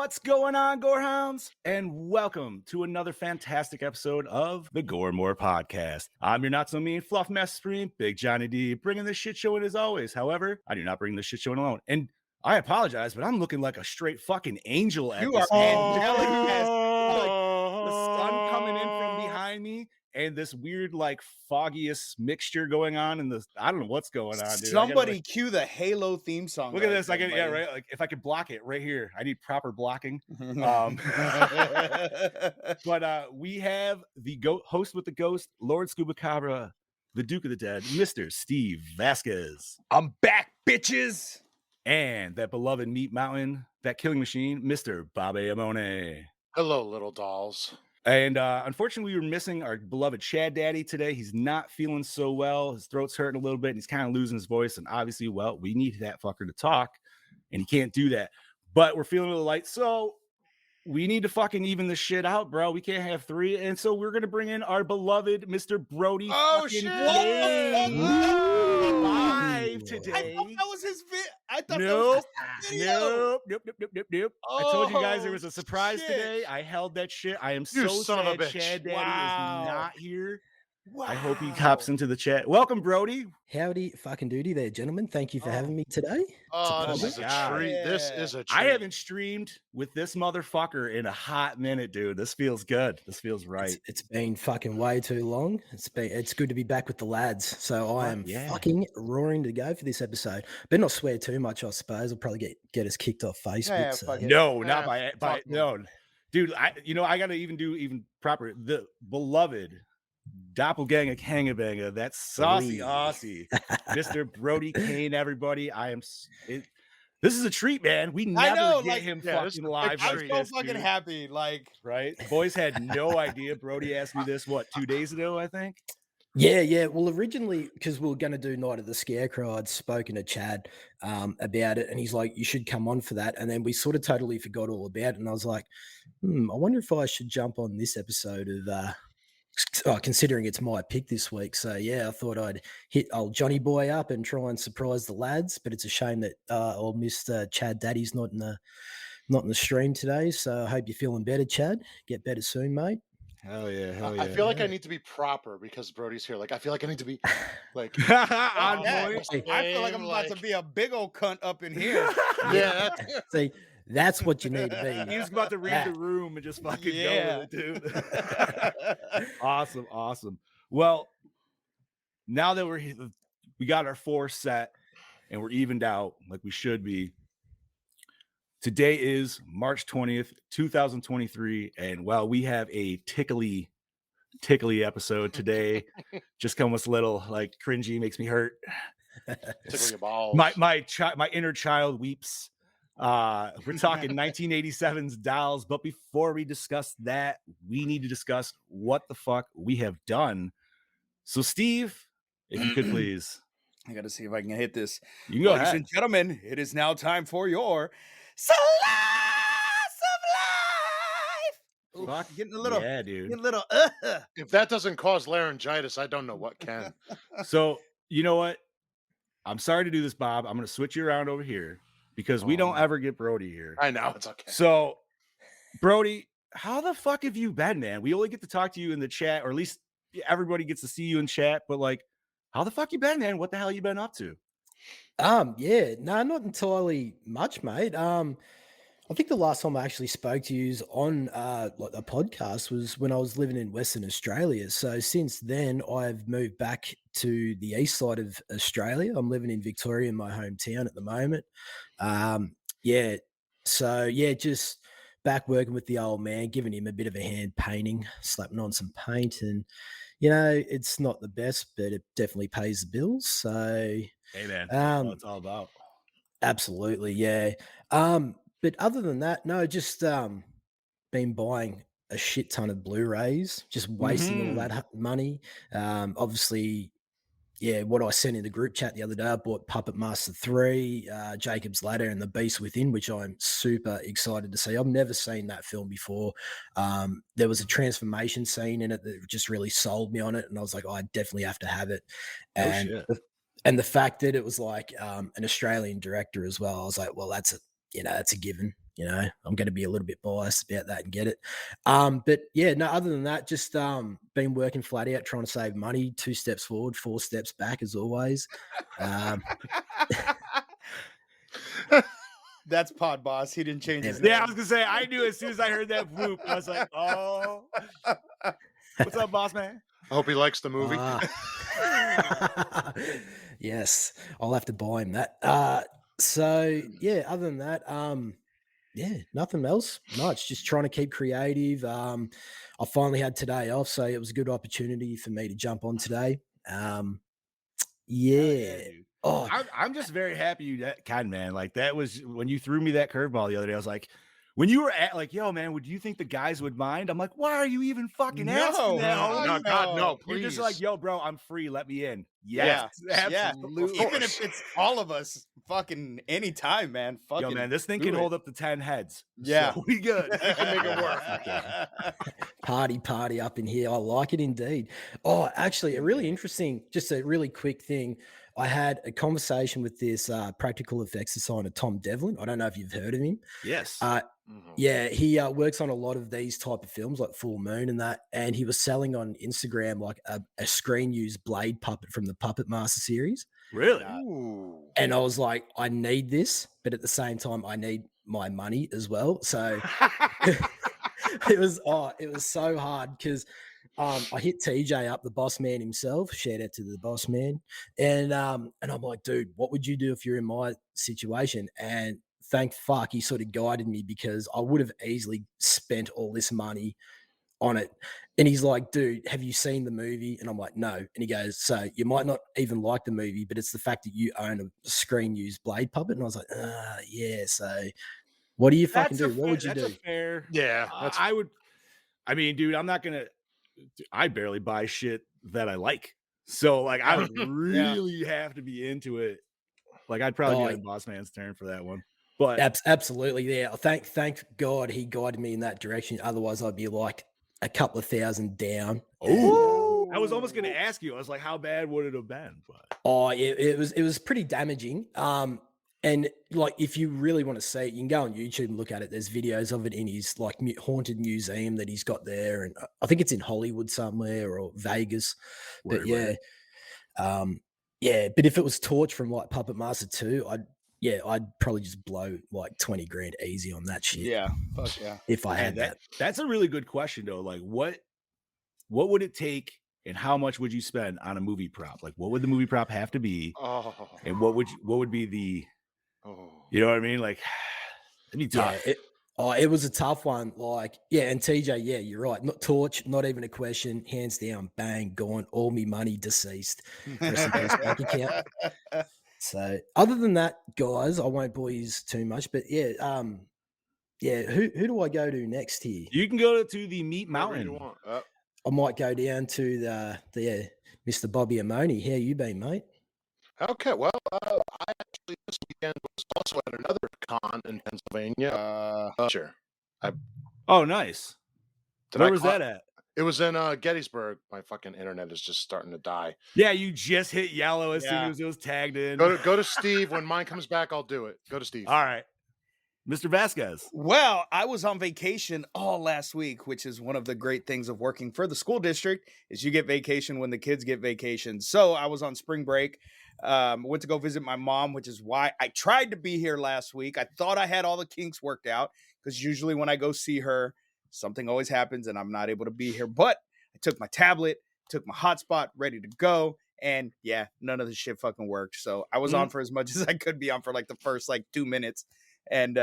What's going on, Gorehounds? And welcome to another fantastic episode of the Gore N More podcast. I'm your not so mean fluff master supreme, Big Johnny D, bringing this shit show in as always. However, I do not bring this shit show in alone. And I apologize, but I'm looking like a straight fucking angel at You this are moment. angelic as Like the sun coming in from behind me and this weird like foggiest mixture going on in the I don't know what's going on, dude. Somebody cue the Halo theme song. Look at this. I can, yeah, right. Like if I could block it right here, I need proper blocking. But we have the host with the ghost, Lord Scuba Cabra, the Duke of the Dead, Mr. Steve Vasquez. I'm back, bitches. And that beloved meat mountain, that killing machine, Mr. Babe Amone. Hello, little dolls. And unfortunately, we were missing our beloved Chad Daddy today. He's not feeling so well. His throat's hurting a little bit, and he's kind of losing his voice. And obviously, well, we need that fucker to talk, and he can't do that. But we're feeling a little light, so we need to fucking even this shit out, bro. We can't have three. And so we're going to bring in our beloved Mr. Brody. Oh, shit. Live today. I thought that was his vid. I thought Nope. that was his video. Nope. I told you guys there was a Oh, surprise shit. today. I held that shit. I am You so son of a sad bitch. Chad Daddy Wow. is not here. Wow. I hope he hops into the chat. Welcome, Brody. Howdy fucking doody there, gentlemen. Thank you for having me today. Oh, this my is a God. treat. This is a treat. I haven't streamed with this motherfucker in a hot minute, dude. This feels good. This feels right. It's been fucking way too long. It's good to be back with the lads. So I am Yeah. fucking roaring to go for this episode. But not swear too much, I suppose. I'll probably get us kicked off Facebook. Yeah, so. fuck it. No, not Yeah, by fuck no. Dude, I gotta even do even proper the beloved doppelganger hangabanga, that saucy Wee. Aussie, Mr. Brody Kane, everybody. This is a treat, man. We I never know, get like, him yeah, this fucking is a live big like I'm treat. so this, fucking dude. happy. Like, Right? The boys had no idea. Brody asked me this, what, 2 days ago, I think? Yeah. Well, originally, because we were going to do Night of the Scarecrow, I'd spoken to Chad about it, and he's like, "You should come on for that." And then we sort of totally forgot all about it, and I was like, "I wonder if I should jump on this episode of." Considering it's my pick this week, so yeah, I thought I'd hit old Johnny Boy up and try and surprise the lads. But it's a shame that old Mr. Chad Daddy's not in the stream today. So I hope you're feeling better, Chad. Get better soon, mate. Hell yeah, hell yeah. I feel like I need to be proper because Brody's here. Like, I feel like I need to be like On yeah, point. I feel like I'm about to be a big old cunt up in here. Yeah. See, that's what you need to be. He was about to read the room and just fucking go with it, dude. Awesome. Well, now that we got our four set and we're evened out like we should be. Today is March 20th, 2023, and while we have a tickly episode today, just come with a little like cringy, makes me hurt. Tickle your balls. My inner child weeps. We're talking 1987's Dolls, but before we discuss that, we need to discuss what the fuck we have done. So, Steve, if you could please, I got to see if I can hit this. you can go Ladies ahead. and gentlemen, it is now time for your Slice of Life. Fuck Getting a little, yeah, dude. getting a little. If that doesn't cause laryngitis, I don't know what can. So, you know what? I'm sorry to do this, Bob. I'm going to switch you around over here because we don't ever get Brody here. I know, it's okay. So, Brody, how the fuck have you been, man? We only get to talk to you in the chat, or at least everybody gets to see you in chat, but like, how the fuck you been, man? What the hell you been up to? Yeah, no, not entirely much, mate. I think the last time I actually spoke to you on like a podcast was when I was living in Western Australia. So since then, I've moved back to the east side of Australia. I'm living in Victoria, in my hometown at the moment. Yeah, so yeah, just back working with the old man, giving him a bit of a hand painting, slapping on some paint, and it's not the best, but it definitely pays the bills. So Hey, man, that's what it's all about. absolutely, yeah. But other than that, no, just been buying a shit ton of Blu-rays, just wasting all that money. Obviously, yeah, what I sent in the group chat the other day, I bought Puppet Master 3, Jacob's Ladder, and The Beast Within, which I'm super excited to see. I've never seen that film before. There was a transformation scene in it that just really sold me on it, and I was like, I definitely have to have it. Oh, And shit. and the fact that it was like an Australian director as well, I was like, well, that's a given. I'm going to be a little bit biased about that and get it. But yeah, no, other than that, just been working flat out, trying to save money, 2 steps forward, 4 steps back as always. That's Pod Boss. He didn't change his Yeah, I name. was gonna say, I knew as soon as I heard that whoop, I was like, oh, what's up, boss man? I hope he likes the movie. Yes, I'll have to buy him that. So yeah, other than that, yeah, nothing else much. Just trying to keep creative. I finally had today off, so it was a good opportunity for me to jump on today. Yeah. Dude. Oh, I'm just very happy you kind man. Like that was when you threw me that curveball the other day. I was like, when you were at like, yo, man, would you think the guys would mind? I'm like, why are you even fucking asking that? No, God, no, You're please. just like, yo, bro, I'm free. Let me in. Yeah, Yes, yeah. absolutely. Even if it's all of us, fucking anytime, man. Fucking Yo, man, this thing do can it. hold up to 10 heads. Yeah. So we good. We can make it work. party up in here. I like it indeed. Oh, actually, a really interesting, just a really quick thing. I had a conversation with this practical effects designer, Tom Devlin. I don't know if you've heard of him. Yes. Yeah, he works on a lot of these type of films like Full Moon and that. And he was selling on Instagram like a screen used blade puppet from the Puppet Master series. Really? Ooh. And I was like, I need this, but at the same time, I need my money as well. So it was so hard because I hit TJ up, the boss man himself. Shout out to the boss man. And I'm like, dude, what would you do if you're in my situation? And thank fuck he sort of guided me because I would have easily spent all this money on it. And he's like, dude, have you seen the movie? And I'm like, no. And he goes, so you might not even like the movie, but it's the fact that you own a screen used blade puppet. And I was like, yeah. So what do you fucking do? What would you do? That's a fair. Yeah, that's I would. I mean, dude, I'm not gonna. I barely buy shit that I like, so like I would really have to be into it. Like I'd probably be on boss man's turn for that one. But absolutely, yeah. Thank God he guided me in that direction. Otherwise, I'd be like a couple of thousand down. Oh, I was almost going to ask you. I was like, how bad would it have been? But it was pretty damaging. And like, if you really want to see it, you can go on YouTube and look at it. There's videos of it in his like haunted museum that he's got there, and I think it's in Hollywood somewhere or Vegas. But yeah. But if it was Torch from like Puppet Master 2, I'd probably just blow like 20 grand easy on that shit. Yeah, fuck yeah. If I had that. That's a really good question though. Like what would it take and how much would you spend on a movie prop? Like what would the movie prop have to be? And what would be the you know what I mean? Like it'd be tough. Yeah, it was a tough one. Like, yeah, and TJ, yeah, you're right. Not Torch, not even a question. Hands down, bang, gone. All me money deceased. Rest in peace, bank account. So, other than that, guys, I won't bore you too much. But yeah, who do I go to next here? You can go to the Meat Mountain. I might go down to the Mr. Bobby Amoni. How you been, mate? Okay, well, I actually this weekend was also at another con in Pennsylvania. Sure. Oh, nice. Where was that at? It was in Gettysburg. My fucking internet is just starting to die. Yeah, you just hit yellow as soon as it was tagged in. Go to Steve. When mine comes back, I'll do it. Go to Steve. All right. Mr. Vasquez. Well, I was on vacation all last week, which is one of the great things of working for the school district is you get vacation when the kids get vacation. So I was on spring break. Went to go visit my mom, which is why I tried to be here last week. I thought I had all the kinks worked out because usually when I go see her, something always happens and I'm not able to be here. But I took my tablet, took my hotspot, ready to go. And yeah, none of the shit fucking worked. So I was on for as much as I could be on for like the first like 2 minutes. And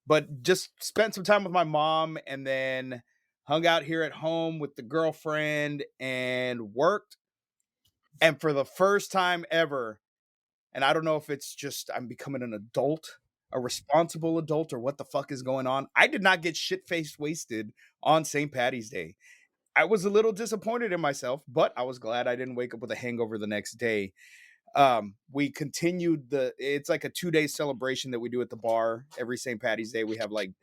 but just spent some time with my mom and then hung out here at home with the girlfriend and worked. And for the first time ever, and I don't know if it's just I'm becoming an adult, a responsible adult, or what the fuck is going on, I did not get shit-faced wasted on St. Patty's Day. I was a little disappointed in myself, but I was glad I didn't wake up with a hangover the next day. We continued it's like a 2-day celebration that we do at the bar every St. Patty's Day. We have like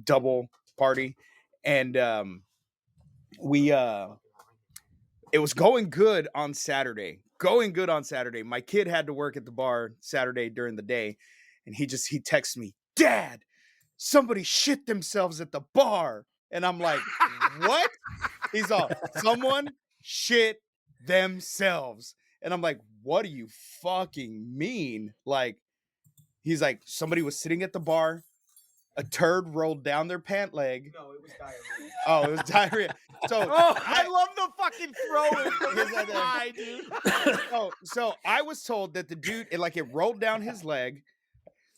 double party, and it was going good on Saturday. My kid had to work at the bar Saturday during the day, and he texts me, Dad, somebody shit themselves at the bar. And I'm like, what? He's all, someone shit themselves. And I'm like, what do you fucking mean? Like, he's like, somebody was sitting at the bar, a turd rolled down their pant leg. No, it was diarrhea. Oh, it was diarrhea. So I love the fucking throwing from the side, dude. so I was told that the dude, it rolled down his leg.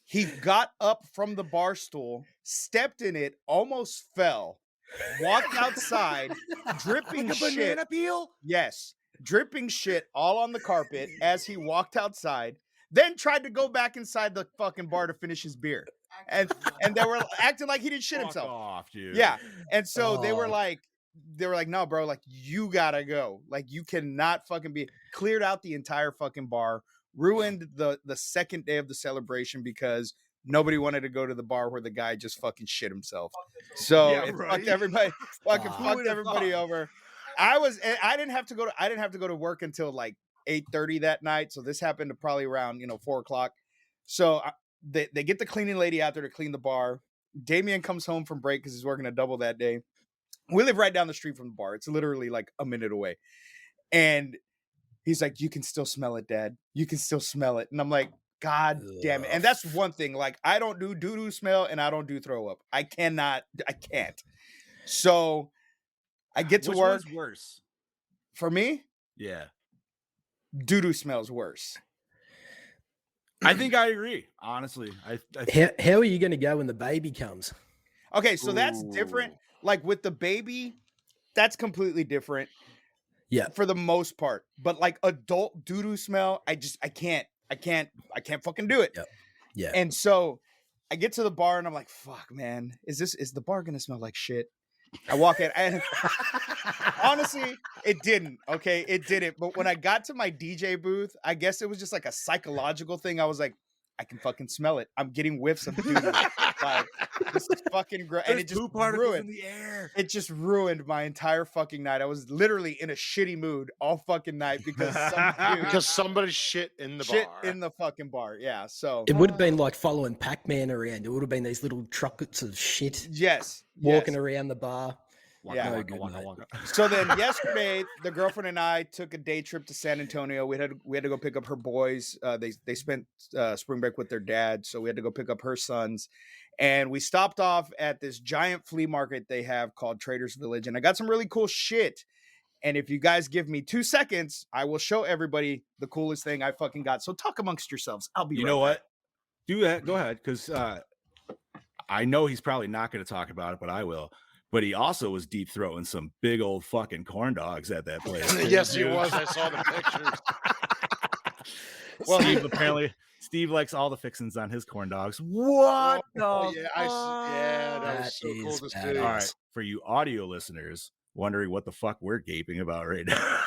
He got up from the bar stool, stepped in it, almost fell, walked outside, dripping Like a shit. banana peel? Yes, dripping shit all on the carpet as he walked outside. Then tried to go back inside the fucking bar to finish his beer, and they were acting like he didn't shit Fuck himself. off, dude. Yeah, and so they were Oh. like, no, bro, like you gotta go, like you cannot fucking be. Cleared out the entire fucking bar, ruined the second day of the celebration because nobody wanted to go to the bar where the guy just fucking shit himself. So Yeah, it right. fucked everybody, fucking Who fucked would've everybody thought? over. I didn't have to go to work until like 8:30 that night. So this happened to probably around 4:00. So they get the cleaning lady out there to clean the bar. Damien comes home from break because he's working a double that day. We live right down the street from the bar. It's literally like a minute away. And he's like, you can still smell it, Dad. You can still smell it. And I'm like, God damn it. And that's one thing. Like, I don't do doo-doo smell and I don't do throw up. I can't. So I get to Which work. one's worse? For me, Yeah. doo-doo smells worse. I think I agree. Honestly. I think How are you going to go when the baby comes? Okay, so that's different. Like with the baby, that's completely different. Yeah. For the most part. But like adult doo-doo smell, I can't fucking do it. Yep. Yeah. And so I get to the bar and I'm like, fuck, man, is the bar gonna smell like shit? I walk in and honestly, it didn't. Okay, it didn't. But when I got to my DJ booth, I guess it was just like a psychological thing. I was like, I can fucking smell it. I'm getting whiffs of doo-doo. Like, this is fucking great. And it just poop particles ruined. in the air. It just ruined my entire fucking night. I was literally in a shitty mood all fucking night because some dude Because somebody shit in the shit bar. in the fucking bar. Yeah. So It would have been like following Pac-Man around. It would have been these little truckets of shit yes, walking yes. around the bar. Yeah. No good, mate. So then yesterday, the girlfriend and I took a day trip to San Antonio. We had to go pick up her boys. They spent spring break with their dad, so we had to go pick up her sons. And we stopped off at this giant flea market they have called Traders Village, and I got some really cool shit. And if you guys give me 2 seconds, I will show everybody the coolest thing I fucking got. So talk amongst yourselves. I'll be You right know back. what? Do that. Go ahead, because I know he's probably not going to talk about it, but I will. But he also was deep throating some big old fucking corn dogs at that place. Yes, he dude. was. I saw the pictures. Well, Steve likes all the fixins on his corn dogs. What? Oh, the yeah, that That was so cool is to see. badass. All right, for you audio listeners wondering what the fuck we're gaping about right now.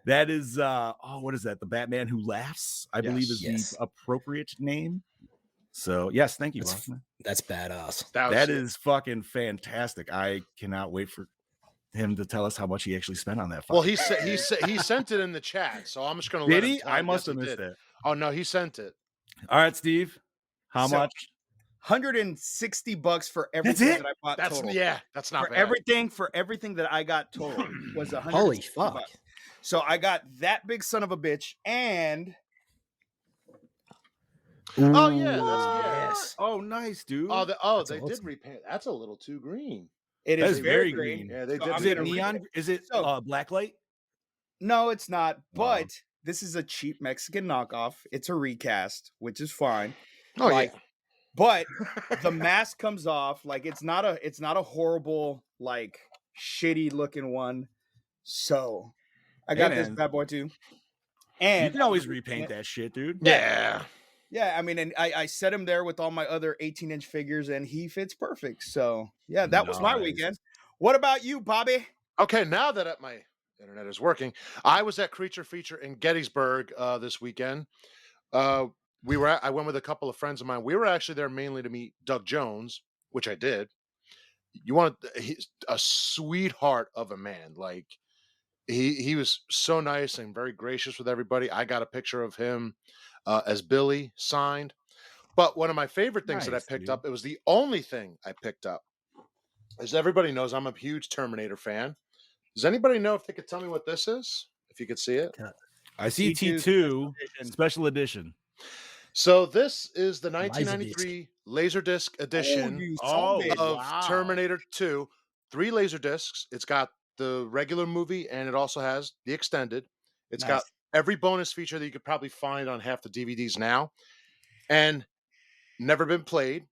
That is what is that? The Batman Who Laughs, I believe is Yes. the appropriate name. So yes, thank you. That's, Bosman. that's badass. That is fucking fantastic. I cannot wait for him to tell us how much he actually spent on that. Well, he sent it in the chat, so I'm just gonna Did let him he? tell I it. must Yes, have he missed did. it. Oh no, he sent it. All right, Steve. How So, much? $160 for everything it? that I bought That's total. that's not For bad. everything that I got total was $160. Holy fuck. So I got that big son of a bitch and Oh yeah, Ooh, that's yes. Oh, nice, dude. Oh, That's they did awesome. repaint. That's a little too green. it That is is very very green. green. Yeah, they So did. I'm Is it gonna read neon? it. Is it So- blacklight? No, it's not. Wow. But this is a cheap Mexican knockoff. It's a recast, which is fine. Oh Like, yeah. But the mask comes off. Like it's not a horrible, like shitty looking one. So I got this man. bad boy too. You And can always repaint that shit, dude. Yeah. yeah, I mean, and I set him there with all my other 18-inch figures, and he fits perfect. So yeah, that was my Nice. weekend. What about you, Bobby? Okay, now that my internet is working, I was at Creature Feature in Gettysburg this weekend. I went with a couple of friends of mine. We were actually there mainly to meet Doug Jones, which I did. He's a sweetheart of a man. Like he was so nice and very gracious with everybody. I got a picture of him as Billy signed. But one of my favorite things that I Nice, picked dude. up, it was the only thing I picked up. As everybody knows, I'm a huge Terminator fan. Does anybody know if they could tell me what this is? If you could see it. I see T2 T2 edition. special edition. So this is the Laserdisc. 1993 Laserdisc edition you Oh, sunbathed. of wow. Terminator 2. 3 laser discs. It's got the regular movie and it also has the extended. It's got Nice. every bonus feature that you could probably find on half the DVDs now, and never been played.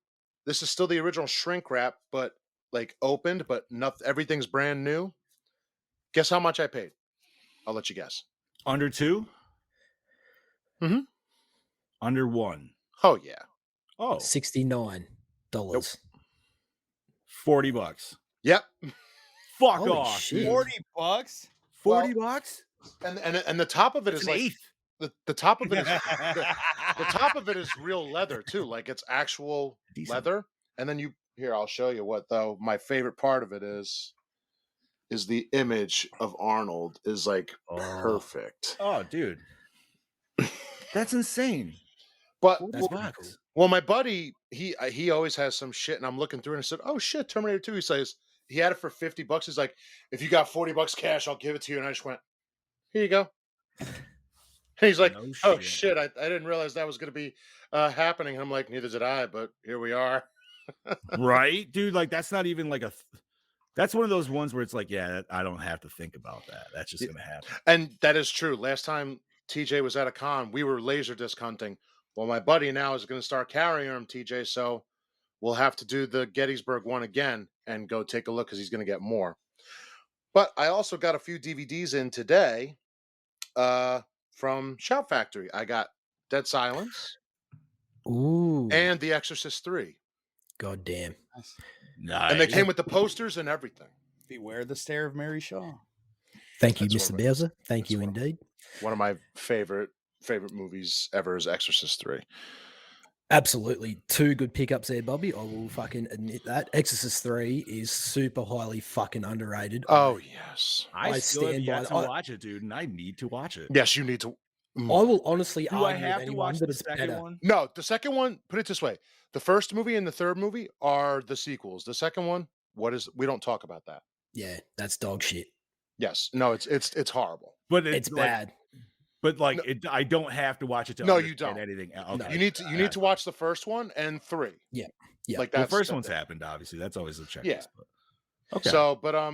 This is still the original shrink wrap, but like opened, but nothing. Everything's brand new. Guess how much I paid? I'll let you guess. Under 2? Mhm. Under 1. Oh yeah. Oh, $69. $40. Yep. Fuck Holy off, shit. dude. $40. 40 bucks? And the top of it It's is an like eighth. the top of it is the top of it is real leather too, like it's actual Decent. leather. And then I'll show you what though my favorite part of it is the image of Arnold is like perfect. Oh, dude. That's insane. But That's bucks. well, my buddy, he always has some shit, and I'm looking through and I said, "Oh shit, Terminator 2." He says he had it for $50. He's like, "If you got $40 cash, I'll give it to you." And I just went, "Here you go." And he's like, No "Oh shit. shit, I didn't realize that was going to be happening." And I'm like, "Neither did I, but here we are." Right, dude? Like that's not even like that's one of those ones where it's like, yeah, I don't have to think about that. That's just gonna happen. And that is true. Last time TJ was at a con, we were laser disc hunting. Well, my buddy now is going to start carrying them, TJ. So we'll have to do the Gettysburg one again and go take a look because he's going to get more. But I also got a few DVDs in today from Shout Factory. I got Dead Silence Ooh. and The Exorcist 3. God damn. Nice. And they came with the posters and everything. Beware the stare of Mary Shaw. Thank you, That's Mr. one of Bowser. Thank that's you one of indeed. One of my favorite movies ever is Exorcist 3. Absolutely. 2 good pickups there, Bobby. I will fucking admit that. Exorcist 3 is super highly fucking underrated. Oh, yes. I I still have stand yet by- to watch it, dude, and I need to watch it. Yes, you need to. I will honestly Do I argue have with to anyone watch that the it's second better. one? No, the second one, put it this way. The first movie and the third movie are the sequels. The second one, we don't talk about that. Yeah, that's dog shit. Yes. No, it's horrible. But It's like, bad. But like, No. I don't have to watch it to No, you understand don't. anything. No. Okay. You need to watch the first one and 3. Yeah. Like Well, that's first one's happened, obviously. That's always a checklist. Yeah. But, okay.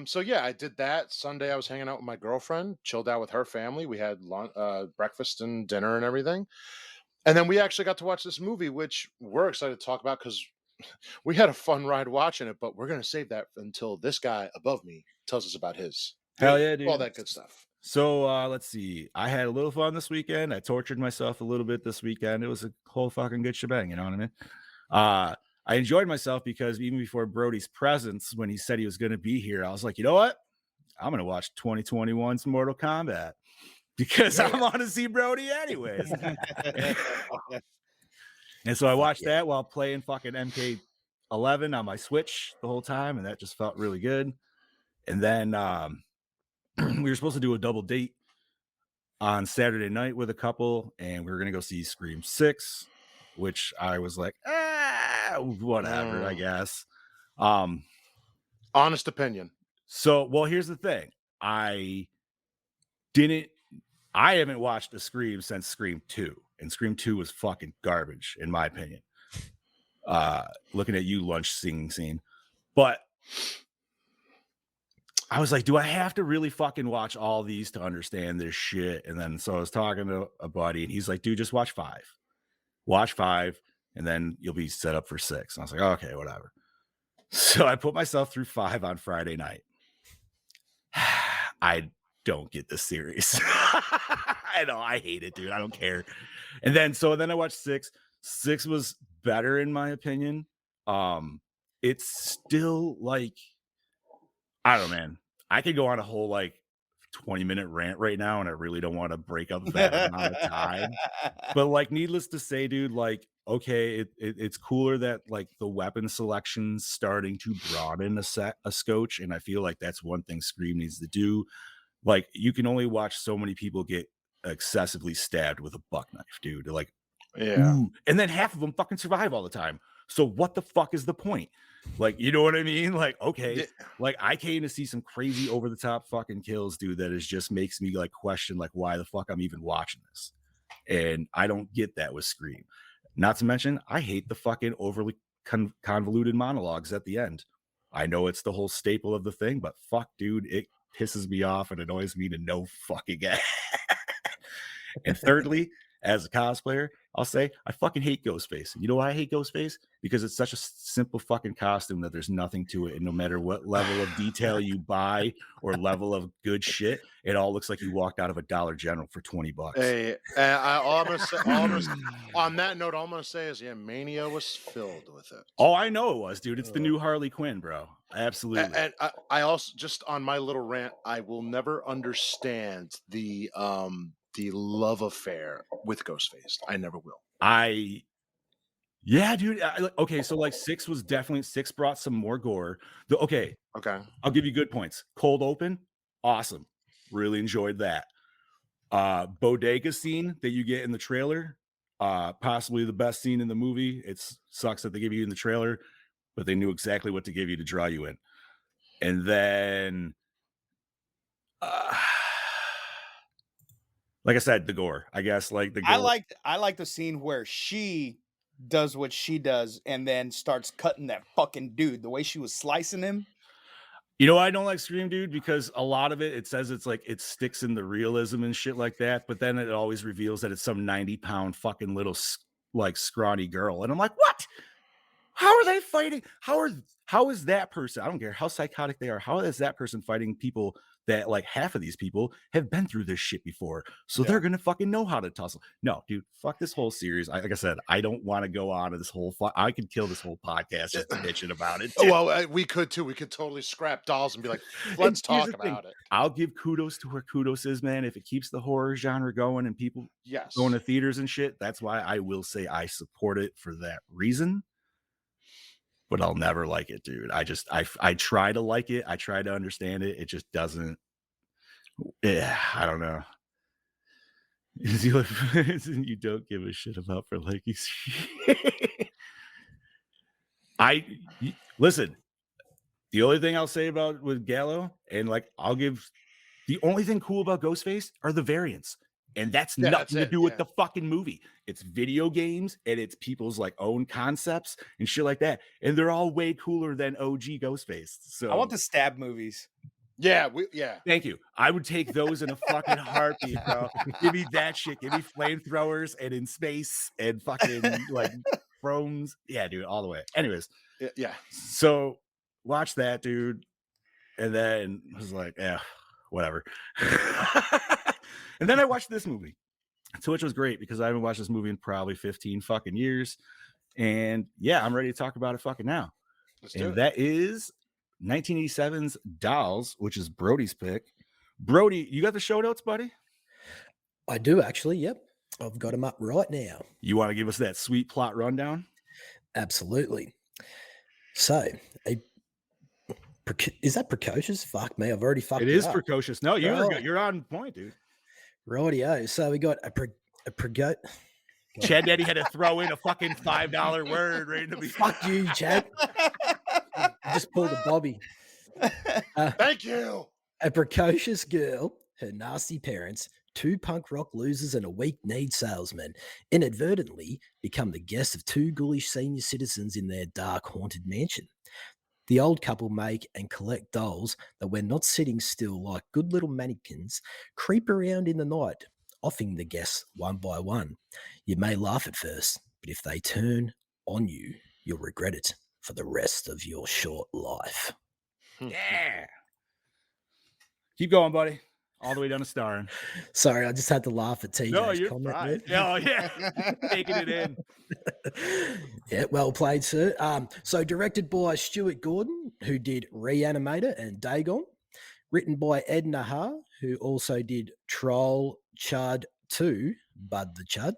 So yeah, I did that. Sunday I was hanging out with my girlfriend, chilled out with her family. We had breakfast and dinner and everything. And then we actually got to watch this movie, which we're excited to talk about because we had a fun ride watching it, but we're going to save that until this guy above me tells us about his. Hell yeah, dude. All that good stuff. So let's see. I had a little fun this weekend. I tortured myself a little bit this weekend. It was a whole fucking good shebang, you know what I mean? I enjoyed myself because even before Brody's presence, when he said he was going to be here, I was like, you know what? I'm going to watch 2021's Mortal Kombat because I want to see Brody anyways. And so I watched that while playing fucking MK11 on my Switch the whole time, and that just felt really good. And then we were supposed to do a double date on Saturday night with a couple, and we were gonna go see Scream 6, which I was like, whatever, I guess. Honest opinion. So, well, here's the thing. I haven't watched a Scream since Scream 2, and Scream 2 was fucking garbage, in my opinion. Looking at you, lunch singing scene. But I was like, do I have to really fucking watch all these to understand this shit? And then so I was talking to a buddy, and he's like, dude, just watch 5. Watch 5, and then you'll be set up for 6. And I was like, okay, whatever. So I put myself through 5 on Friday night. I don't get this series. I know, I hate it, dude. I don't care. And then I watched 6. 6 was better in my opinion. It's still like, I don't know, man. I could go on a whole like 20-minute rant right now, and I really don't want to break up that amount of time. But like, needless to say, dude, like, okay, it's cooler that like the weapon selection's starting to broaden a scotch, and I feel like that's one thing Scream needs to do. Like, you can only watch so many people get excessively stabbed with a buck knife, dude. Like, Yeah. Ooh. And then half of them fucking survive all the time. So what the fuck is the point? Like, you know what I mean? Like, okay, Yeah. like I came to see some crazy over the top fucking kills, dude, that is just makes me like question like why the fuck I'm even watching this. And I don't get that with Scream. Not to mention, I hate the fucking overly convoluted monologues at the end. I know it's the whole staple of the thing, but fuck, dude, it pisses me off and annoys me to no fucking end. And thirdly, as a cosplayer, I'll say I fucking hate Ghostface. You know why I hate Ghostface? Because it's such a simple fucking costume that there's nothing to it. And no matter what level of detail you buy or level of good shit, it all looks like you walked out of a Dollar General for $20. Hey, on that note, all I'm gonna say is, yeah, Mania was filled with it. Oh, I know it was, dude. It's the new Harley Quinn, bro. Absolutely. And I also, just on my little rant, I will never understand the love affair with Ghostface. I never will. Yeah, dude. Okay, so like six brought some more gore. Okay, Okay. I'll give you good points. Cold open, awesome. Really enjoyed that. Bodega scene that you get in the trailer, possibly the best scene in the movie. It sucks that they give you in the trailer, but they knew exactly what to give you to draw you in. And then like I said, the gore. I guess like the gore. I like the scene where she does what she does and then starts cutting that fucking dude. The way she was slicing him. You know, I don't like Scream, dude, because a lot of it says it's like it sticks in the realism and shit like that, but then it always reveals that it's some 90-pound fucking little like scrawny girl, and I'm like, what? How are they fighting? How is that person? I don't care how psychotic they are. How is that person fighting people that like half of these people have been through this shit before? So they're gonna fucking know how to tussle. No, dude, fuck this whole series. Like I said, I don't want to go on to this whole. I could kill this whole podcast just bitching about it. Well, we could too. We could totally scrap dolls and be like, let's talk about it. I'll give kudos to where kudos is, man. If it keeps the horror genre going and people Yes. going to theaters and shit, that's why I will say I support it for that reason. But I'll never like it, dude. I try to like it. I try to understand it. It just doesn't. Yeah, I don't know. You don't give a shit about for liking. Listen. The only thing I'll say about with Gallo, and like the only thing cool about Ghostface are the variants. And that's nothing to do with the fucking movie. It's video games and it's people's like own concepts and shit like that. And they're all way cooler than OG Ghostface. So I want the stab movies. Yeah, Thank you. I would take those in a fucking heartbeat, bro. Give me that shit. Give me flamethrowers and in space and fucking like chromes. Yeah, dude, all the way. Anyways. Yeah. So watch that, dude. And then I was like, yeah, whatever. And then I watched this movie, which was great because I haven't watched this movie in probably 15 fucking years. And yeah, I'm ready to talk about it fucking now. That is 1987's Dolls, which is Brody's pick. Brody, you got the show notes, buddy? I do actually. Yep. I've got them up right now. You want to give us that sweet plot rundown? Absolutely. So, is that precocious? Fuck me, I've already fucked it. It is precocious. No, you're on point, dude. Rightio. So we got a Chad Daddy had to throw in a fucking $5 word right in the beginning. Fuck you, Chad. I just pulled a Bobby. Thank you. A precocious girl, her nasty parents, two punk rock losers, and a weak-kneed salesman inadvertently become the guests of two ghoulish senior citizens in their dark, haunted mansion. The old couple make and collect dolls that, when not sitting still like good little mannequins, creep around in the night, offing the guests one by one. You may laugh at first, but if they turn on you, you'll regret it for the rest of your short life. Yeah. Keep going, buddy. All the way down to starring. Sorry, I just had to laugh at TJ's comment. Fine. Oh, yeah. Taking it in. Yeah, well played, sir. So directed by Stuart Gordon, who did Reanimator and Dagon. Written by Ed Nahar, who also did Troll, Chud 2, Bud the Chud.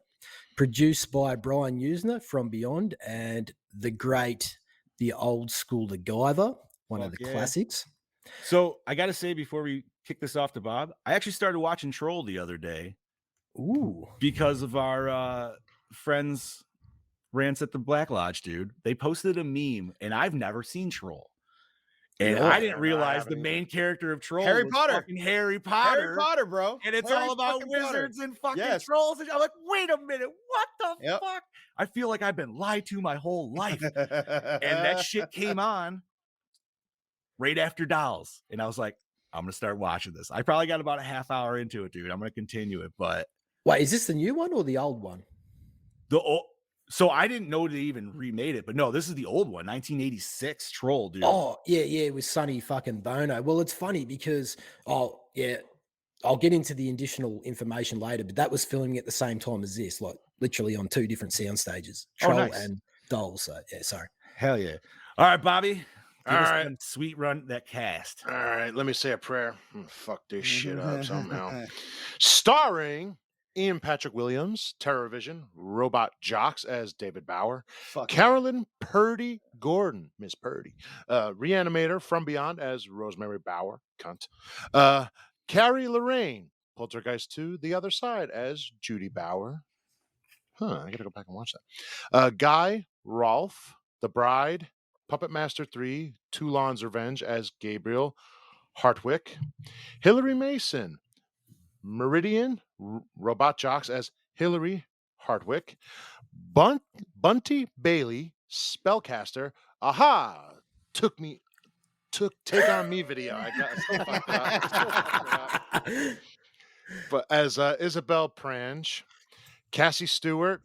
Produced by Brian Usner from Beyond and the old school MacGyver, one of the classics. So I got to say, before we kick this off to Bob, I actually started watching Troll the other day. Ooh. Because of our friends Rants at the Black Lodge, dude. They posted a meme, and I've never seen Troll. And I didn't realize the main character of Troll Harry was Potter. fucking Harry Harry Potter. Potter, bro. And it's Harry all about fucking Potter. wizards and fucking Yes. trolls. And I'm like, wait a minute, what the Yep. fuck? I feel like I've been lied to my whole life. And that shit came on right after Dolls. And I was like, I'm gonna start watching this. I probably got about a half hour into it, dude. I'm gonna continue it. But Wait, is this the new one or the old one? So I didn't know they even remade it, but no, this is the old one, 1986 Troll, dude. Oh, yeah, with Sonny fucking Bono. Well, it's funny because, I'll get into the additional information later, but that was filming at the same time as this, like literally on 2 different sound stages, Troll nice. and Dolls. So yeah, sorry. Hell yeah. All right, Bobby. Give All us right. some sweet run that cast. All right, let me say a prayer. Fuck this shit up somehow. Starring Ian Patrick Williams, TerrorVision, Robot Jocks as David Bauer, Carolyn Purdy Gordon, Miss Purdy, Reanimator from Beyond as Rosemary Bauer, cunt, Carrie Lorraine, Poltergeist 2, The Other Side as Judy Bauer. I gotta go back and watch that. Guy Rolfe, The Bride, Puppet Master 3, Toulon's Revenge as Gabriel Hartwick, Hillary Mason, Meridian, Robot Jocks as Hillary Hartwick, Bunty Bailey, Spellcaster, Take On Me video. I got so fucked up. But as Isabel Prange, Cassie Stewart,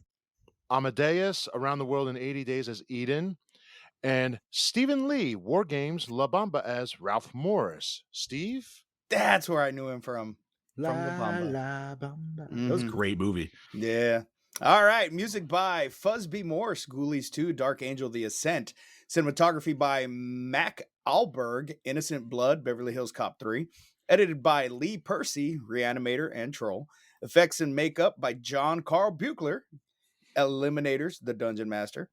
Amadeus, Around the World in 80 Days as Eden, and Stephen Lee, War Games, La Bamba as Ralph Morris. Steve? That's where I knew him from. La Bamba. That was a great movie. Yeah. All right. Music by Fuzzby Morse, Ghoulies 2, Dark Angel, The Ascent. Cinematography by Mac Alberg, Innocent Blood, Beverly Hills Cop 3. Edited by Lee Percy, Reanimator and Troll. Effects and makeup by John Carl Buechler, Eliminators, The Dungeon Master.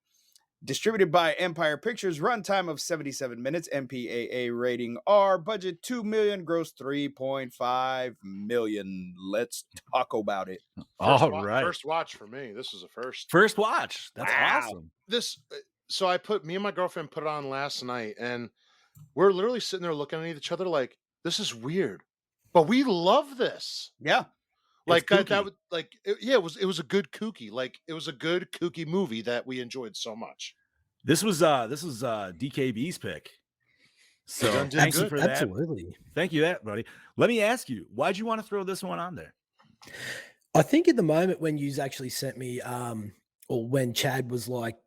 Distributed by Empire Pictures, runtime of 77 minutes, MPAA rating R, budget $2 million, gross $3.5 million. Let's talk about it. First watch for me. This was a first. First watch. That's awesome. So me and my girlfriend put it on last night, and we're literally sitting there looking at each other like, this is weird, but we love this. Yeah. Like it was a good kooky, it was a good kooky movie that we enjoyed so much. This was DKB's pick. So thank you for that. Absolutely. Thank you, buddy. Let me ask you, why'd you want to throw this one on there? I think at the moment when you actually sent me, or when Chad was like,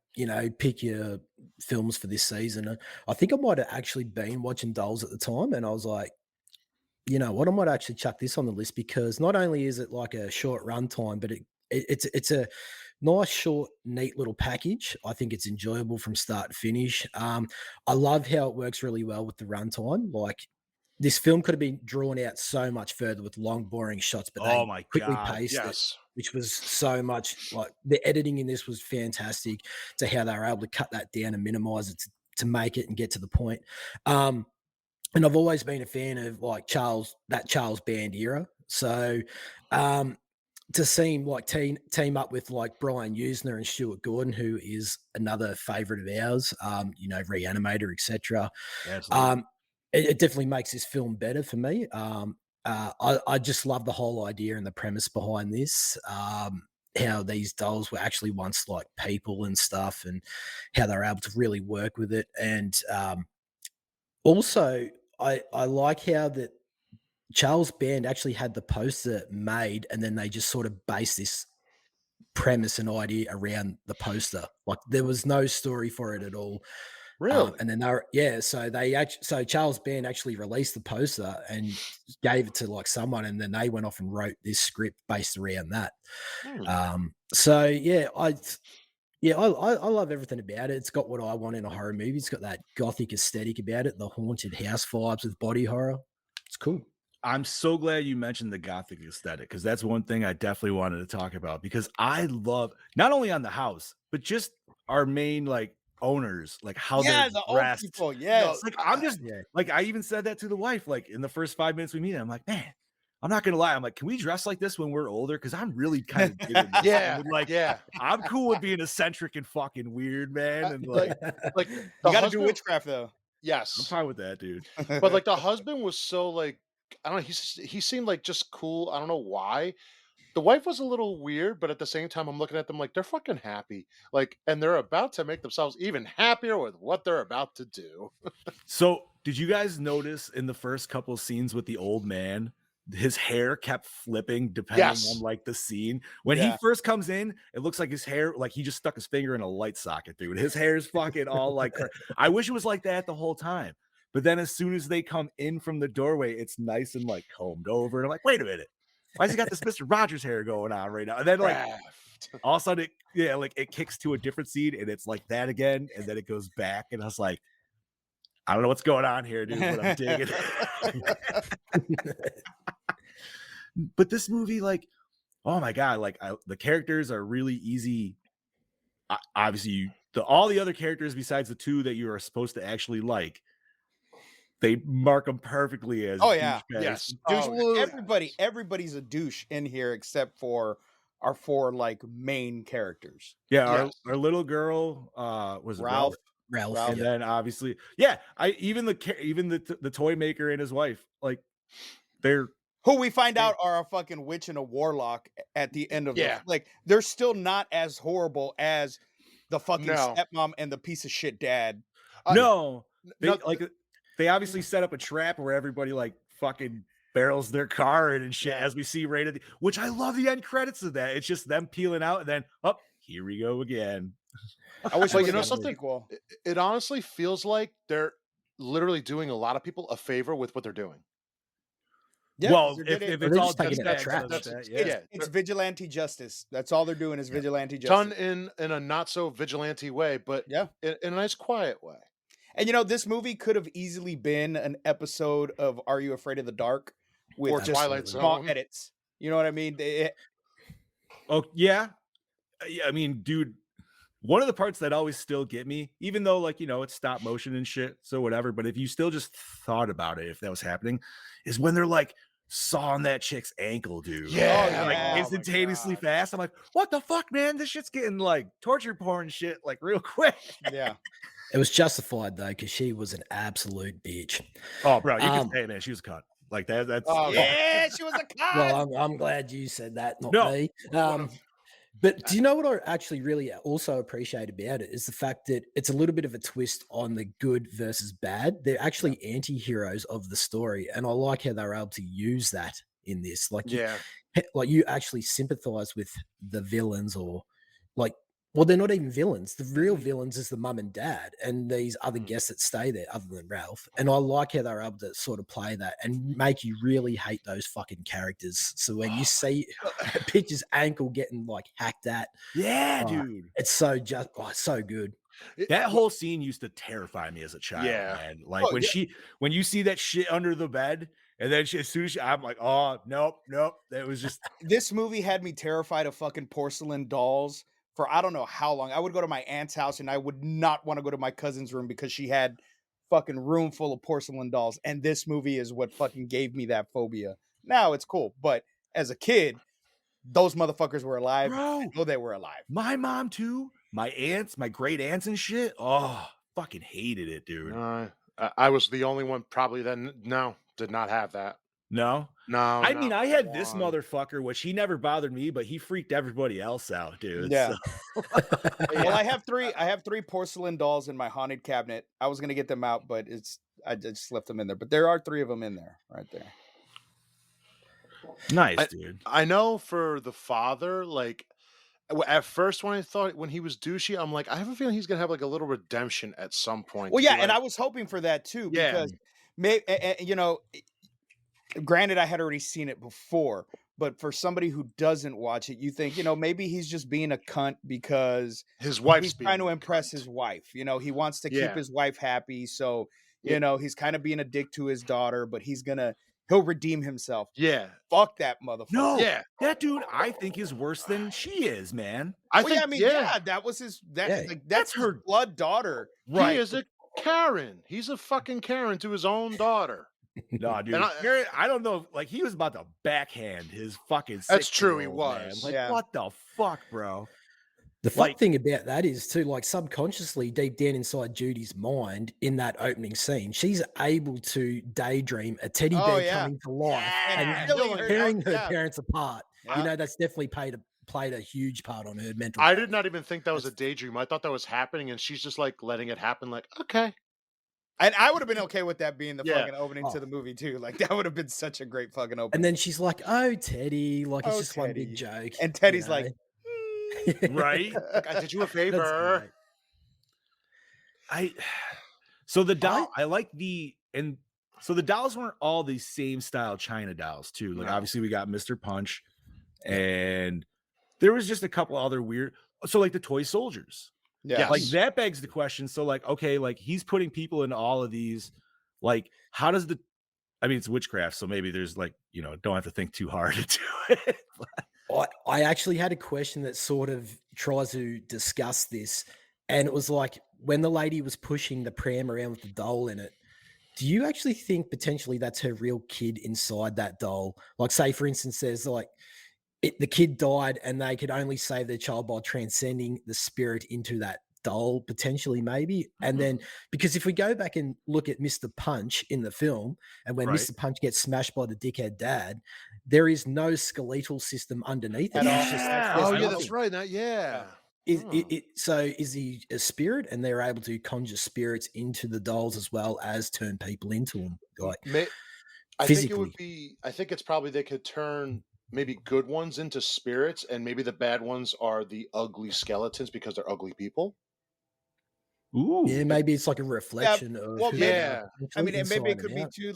pick your films for this season, I think I might have actually been watching Dolls at the time, and I was like, you know what, I might actually chuck this on the list because not only is it like a short run time, but it's a nice, short, neat little package. I think it's enjoyable from start to finish. I love how it works really well with the runtime. Like this film could have been drawn out so much further with long, boring shots, but they quickly paced it, which was so much like the editing in this was fantastic to how they were able to cut that down and minimize it to make it and get to the point. And I've always been a fan of like Charles Band era. So to see him like team up with like Brian Usner and Stuart Gordon, who is another favorite of ours, Reanimator, etc. It definitely makes this film better for me. I just love the whole idea and the premise behind this. How these dolls were actually once like people and stuff, and how they're able to really work with it. And also, I like how that Charles Band actually had the poster made, and then they just sort of based this premise and idea around the poster. Like there was no story for it at all. Really? And then so Charles Band actually released the poster and gave it to like someone, and then they went off and wrote this script based around that. I love everything about it. It's got what I want in a horror movie. It's got that gothic aesthetic about it, the haunted house vibes with body horror. It's cool. I'm so glad you mentioned the gothic aesthetic because that's one thing I definitely wanted to talk about because I love not only on the house, but just our main like owners, like how they're dressed. Old people, yes. Like I'm just like I even said that to the wife, like in the first 5 minutes we meet, I'm like, man, I'm not gonna lie. I'm like, can we dress like this when we're older? Because I'm really kind of digging this. Yeah, And, like, yeah. I'm cool with being eccentric and fucking weird, man. And like, Like You the got to do husband, witchcraft though. I'm yes, fine with that, dude. but like the husband was so like I don't know. He seemed like just cool. I don't know why. The wife was a little weird, but at the same time, I'm looking at them like they're fucking happy. Like, and they're about to make themselves even happier with what they're about to do. So, did you guys notice in the first couple scenes with the old man, his hair kept flipping depending on Yes. like the scene? When he Yeah. first comes in, it looks like his hair, like he just stuck his finger in a light socket, dude. His hair is fucking all like, I wish it was like that the whole time. But then as soon as they come in from the doorway, it's nice and like combed over. And I'm like, wait a minute. Why has he got this Mr. Rogers hair going on right now? And then like Craft. all of a sudden, like it kicks to a different scene and it's like that again. And then it goes back. And I was like, I don't know what's going on here, dude, but I'm digging it. But this movie, like, oh my god, like the characters are really easy. Obviously, all the other characters besides the two that you are supposed to actually like, they mark them perfectly as Oh, yeah. douchebags. Yes. Douche, Oh, everybody's a douche in here except for our 4 like main characters. Yeah, Yes. our little girl was it Ralph. Ralph. Ralph. and Yeah. then obviously, yeah, even the toy maker and his wife, like they're Who we find out are a fucking witch and a warlock at the end of Yeah. like they're still not as horrible as the fucking No. stepmom and the piece of shit dad. no, they no, like they obviously set up a trap where everybody like fucking barrels their car in and shit, Yeah. as we see right at the, which I love the end credits of that. It's just them peeling out and then up, here we go again. I wish But we you know got a something? sequel. It honestly feels like they're literally doing a lot of people a favor with what they're doing. Yeah, Well, 'cause if they're it's all just taking it douchebags, trash. that's It's- that, it's, yeah. it's vigilante justice. That's all they're doing is vigilante Done justice. in a not so vigilante way, but Yeah. in a nice quiet way. And you know, this movie could have easily been an episode of Are You Afraid of the Dark with Or just Twilight small Zone. edits. You know what I mean? Oh yeah. Yeah, I mean, dude, one of the parts that always still get me, even though like, it's stop motion and shit, so whatever, but if you still just thought about it, if that was happening, is when they're like sawing that chick's ankle, dude. Yeah. Like Oh my instantaneously God. fast. I'm like, what the fuck, man? This shit's getting like torture porn shit like real quick. Yeah. It was justified though, because she was an absolute bitch. Oh, bro, you can Um, say it, man. She was a cunt. Like that's Oh, Yeah, she was a cop. Well, I'm glad you said that, not No. me. But do you know what I actually really also appreciate about it is the fact that it's a little bit of a twist on the good versus bad. They're actually anti-heroes of the story, and I like how they're able to use that in this. Like, Yeah. like you actually sympathize with the villains, or like, well, they're not even villains. The real villains is the mum and dad, and these other Mhm. guests that stay there, other than Ralph. And I like how they're able to sort of play that and make you really hate those fucking characters. So when you see Pitch's ankle getting like hacked at, yeah, Oh, dude. it's so so good. That whole scene used to terrify me as a child, Yeah. man. Like Oh, when you see that shit under the bed, and then as soon as I'm like, oh nope. That was just This movie had me terrified of fucking porcelain dolls for I don't know how long. I would go to my aunt's house and I would not want to go to my cousin's room because she had fucking room full of porcelain dolls. And this movie is what fucking gave me that phobia. Now it's cool, but as a kid, those motherfuckers were alive. Bro. I know they were alive. my mom too. My aunts, my great aunts and shit. Oh, fucking hated it, dude. I was the only one probably that did not have that. No, No. I mean, not I had this one. motherfucker, which he never bothered me, but he freaked everybody else out, dude. Yeah. So- Well, I have three porcelain dolls in my haunted cabinet. I was gonna get them out, but I just left them in there. But there are 3 of them in there, right there. nice, dude. I know for the father, like at first when I thought when he was douchey, I'm like, I have a feeling he's gonna have like a little redemption at some point. Well, to be yeah, and like- I was hoping for that too Yeah. because granted, I had already seen it before, but for somebody who doesn't watch it, you think, maybe he's just being a cunt because his wife's he's being trying to a impress cunt. his wife. He wants to keep Yeah. his wife happy. So, Yeah. he's kind of being a dick to his daughter, but he'll redeem himself. Yeah. Fuck that motherfucker. No, Yeah. that dude, I think is worse than she is, man. I Well, think yeah, I mean, yeah, that was his. Yeah. That's her blood daughter. he is a Karen. He's a fucking Karen to his own daughter. No, dude. And I don't know. Like, he was about to backhand his fucking That's true, he 6-year-old, man. was. Like, Yeah. what the fuck, bro? The fuck Like- thing about that is too, like subconsciously, deep down inside Judy's mind, in that opening scene, she's able to daydream a teddy Oh, bear yeah. coming to life And and killing her, tearing her yeah. parents apart. Yeah. You know, that's definitely played a huge part on her mental. I health. did not even think that was a daydream. I thought that was happening, and she's just like letting it happen. Like, okay, And I would have been okay with that being the Yeah. fucking opening Oh. to the movie too. Like that would have been such a great fucking opening. And then she's like, "Oh, Teddy," like it's Oh, just one Teddy. big joke. And Teddy's you know? like, Right? like, I did you a That's favor. great. So the doll, I like so the dolls weren't all the same style China dolls too. Like, No. obviously we got Mr. Punch, and there was just a couple other weird. So like the toy soldiers, yeah, like Yes. that begs the question. So like, okay, like he's putting people into all of these. Like, how does I mean, it's witchcraft, so maybe there's like, don't have to think too hard into it. I actually had a question that sort of tries to discuss this, and it was like when the lady was pushing the pram around with the doll in it. Do you actually think potentially that's her real kid inside that doll? Like, say for instance, there's like the kid died, and they could only save their child by transcending the spirit into that doll, potentially, maybe. And then, because if we go back and look at Mr. Punch in the film, and when Right. Mr. Punch gets smashed by the dickhead dad, there is no skeletal system underneath it. At all. It's just- Yeah. there's Oh yeah, nothing. that's right. That yeah. So is he a spirit, and they're able to conjure spirits into the dolls as well as turn people into them? Like, I think it would physically. be. I think it's probably they could turn maybe good ones into spirits, and maybe the bad ones are the ugly skeletons because they're ugly people. Ooh. Yeah, maybe it's like a reflection of well, who maybe- they Yeah. are I mean, and maybe it inside could and be out. too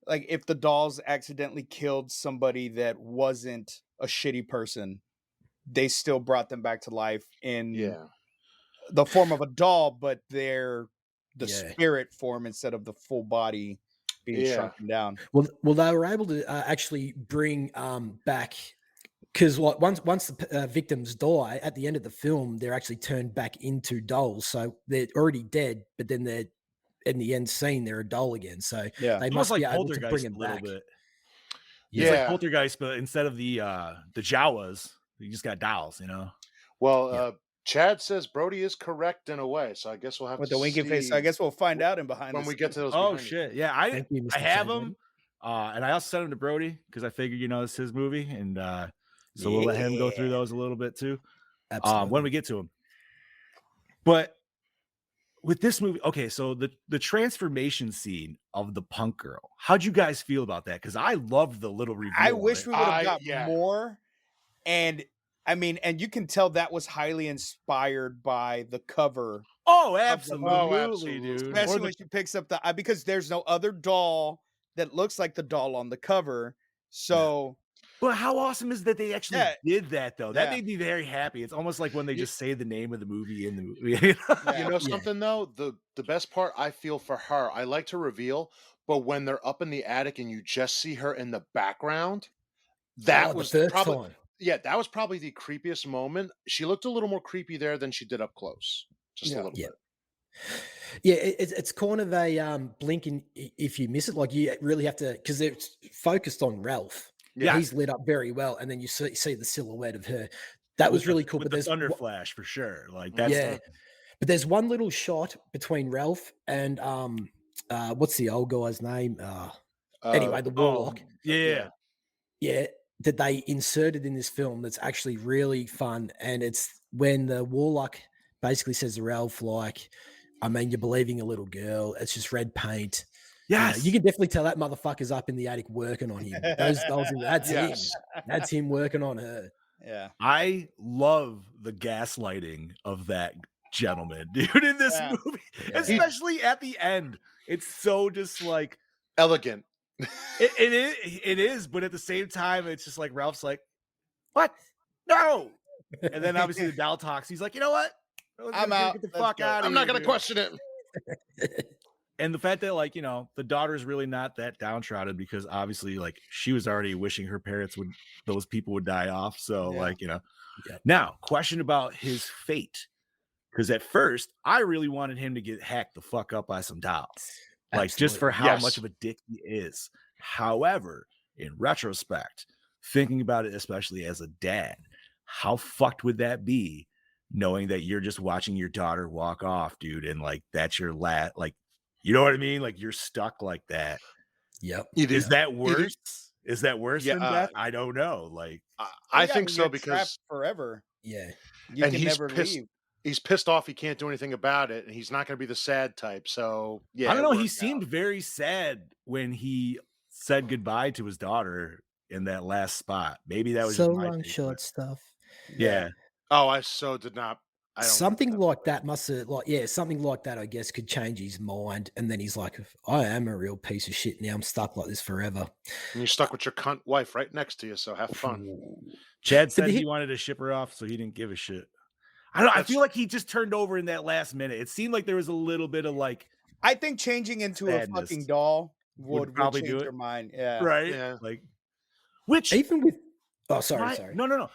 like if the dolls accidentally killed somebody that wasn't a shitty person, they still brought them back to life in Yeah. the form of a doll, but they're the Yeah. spirit form instead of the full body being Yeah. shrunken down. Well, they were able to actually bring back, because like once the victims die at the end of the film, they're actually turned back into dolls. So they're already dead, but then they're in the end scene they're a doll again. So Yeah. they Almost must be like able to bring Poltergeist a them little back. bit. Yeah. It's like Poltergeist, but instead of the Jawas, you just got dolls, Well, Yeah. Chad says Brody is correct in a way, so I guess we'll have With to the winking face. So I see guess we'll find out in behind when the we get to those. Oh behind the shit. scenes. Yeah, I Thank you, Mr. I have Chadwick. him. And I also sent him to Brody because I figured, it's his movie. And so we'll let him go through Yeah. those a little bit too. Absolutely. When we get to him. But with this movie, okay, so the transformation scene of the punk girl, how'd you guys feel about that? Because I loved the little reveal. I on wish it. we would have got yeah. more. And I mean, and you can tell that was highly inspired by the cover, Oh, movie. absolutely, absolutely. dude. especially Or the- when she picks up the because there's no other doll that looks like the doll on the cover. So But how awesome is that they actually Yeah. did that though? That Yeah. made me very happy. It's almost like when they You- just say the name of the movie in the movie. Yeah. You know Yeah. something though? The best part I feel for her, I like to reveal, but when they're up in the attic and you just see her in the background, that Oh, the was first probably time. that was probably the creepiest moment. She looked a little more creepy there than she did up close. Just a Yeah. little Yeah. bit. Yeah, it's kind of a blink and if you miss it, like you really have to, because it's focused on Ralph. Yeah. He's lit up very well, and then you see the silhouette of her. That was With really the- cool. with But the there's thunder flash for sure. Like that's yeah, but there's one little shot between Ralph and what's the old guy's name? Anyway, the warlock. yeah. Yeah, that they inserted in this film that's actually really fun, and it's when the warlock basically says to Ralph, like, I mean, you're believing a little girl. It's just red paint. Yes. You can definitely tell that motherfucker's up in the attic working on him. Those dolls, that's Yes. him. That's him working on her. Yeah. I love the gaslighting of that gentleman, dude, in this Yeah. movie, Yeah. especially at the end. It's so just like Elegant. it is, but at the same time, it's just like Ralph's like, "What? No!" And then obviously the doll talks. He's like, "You know what? I'm out. Get the Let's fuck go." out! I'm not gonna question it. And the fact that, like, the daughter's really not that downtrodden because obviously, like, she was already wishing her parents those people would die off. So, Yeah. like, Yeah. Now, question about his fate. Because at first, I really wanted him to get hacked the fuck up by some dolls. like just for Absolutely. how much of a dick he is. However, in retrospect, thinking about it, especially as a dad, how fucked would that be knowing that you're just watching your daughter walk off, dude, and like that's your like, you know what I mean? Like you're stuck like that. Yep. Either, Is that either, worse? Is that worse yeah, than death? I don't know. Like, I Yeah, think mean, so you're because, trapped forever. Yeah. You and can he's never pissed. leave. He's pissed off. He can't do anything about it, and he's not going to be the sad type. So I yeah, don't it know. He worked seemed out. very sad when he said goodbye to his daughter in that last spot. Maybe that was just So my long, take on short it. stuff. Yeah. Oh, I so did not. I don't remember Something that like part. that must have, like, yeah, something like that, I guess, could change his mind. And then he's like, I am a real piece of shit now. I'm stuck like this forever. And you're stuck with your cunt wife right next to you. So have fun. Chad But said he- he wanted to ship her off, so he didn't give a shit. I don't know. I That's- feel like he just turned over in that last minute. It seemed like there was a little bit of like, I think changing into a Sadness fucking doll would would probably do change it. your mind. Yeah. right? Yeah. Like, which even with, oh, sorry, why- sorry. No.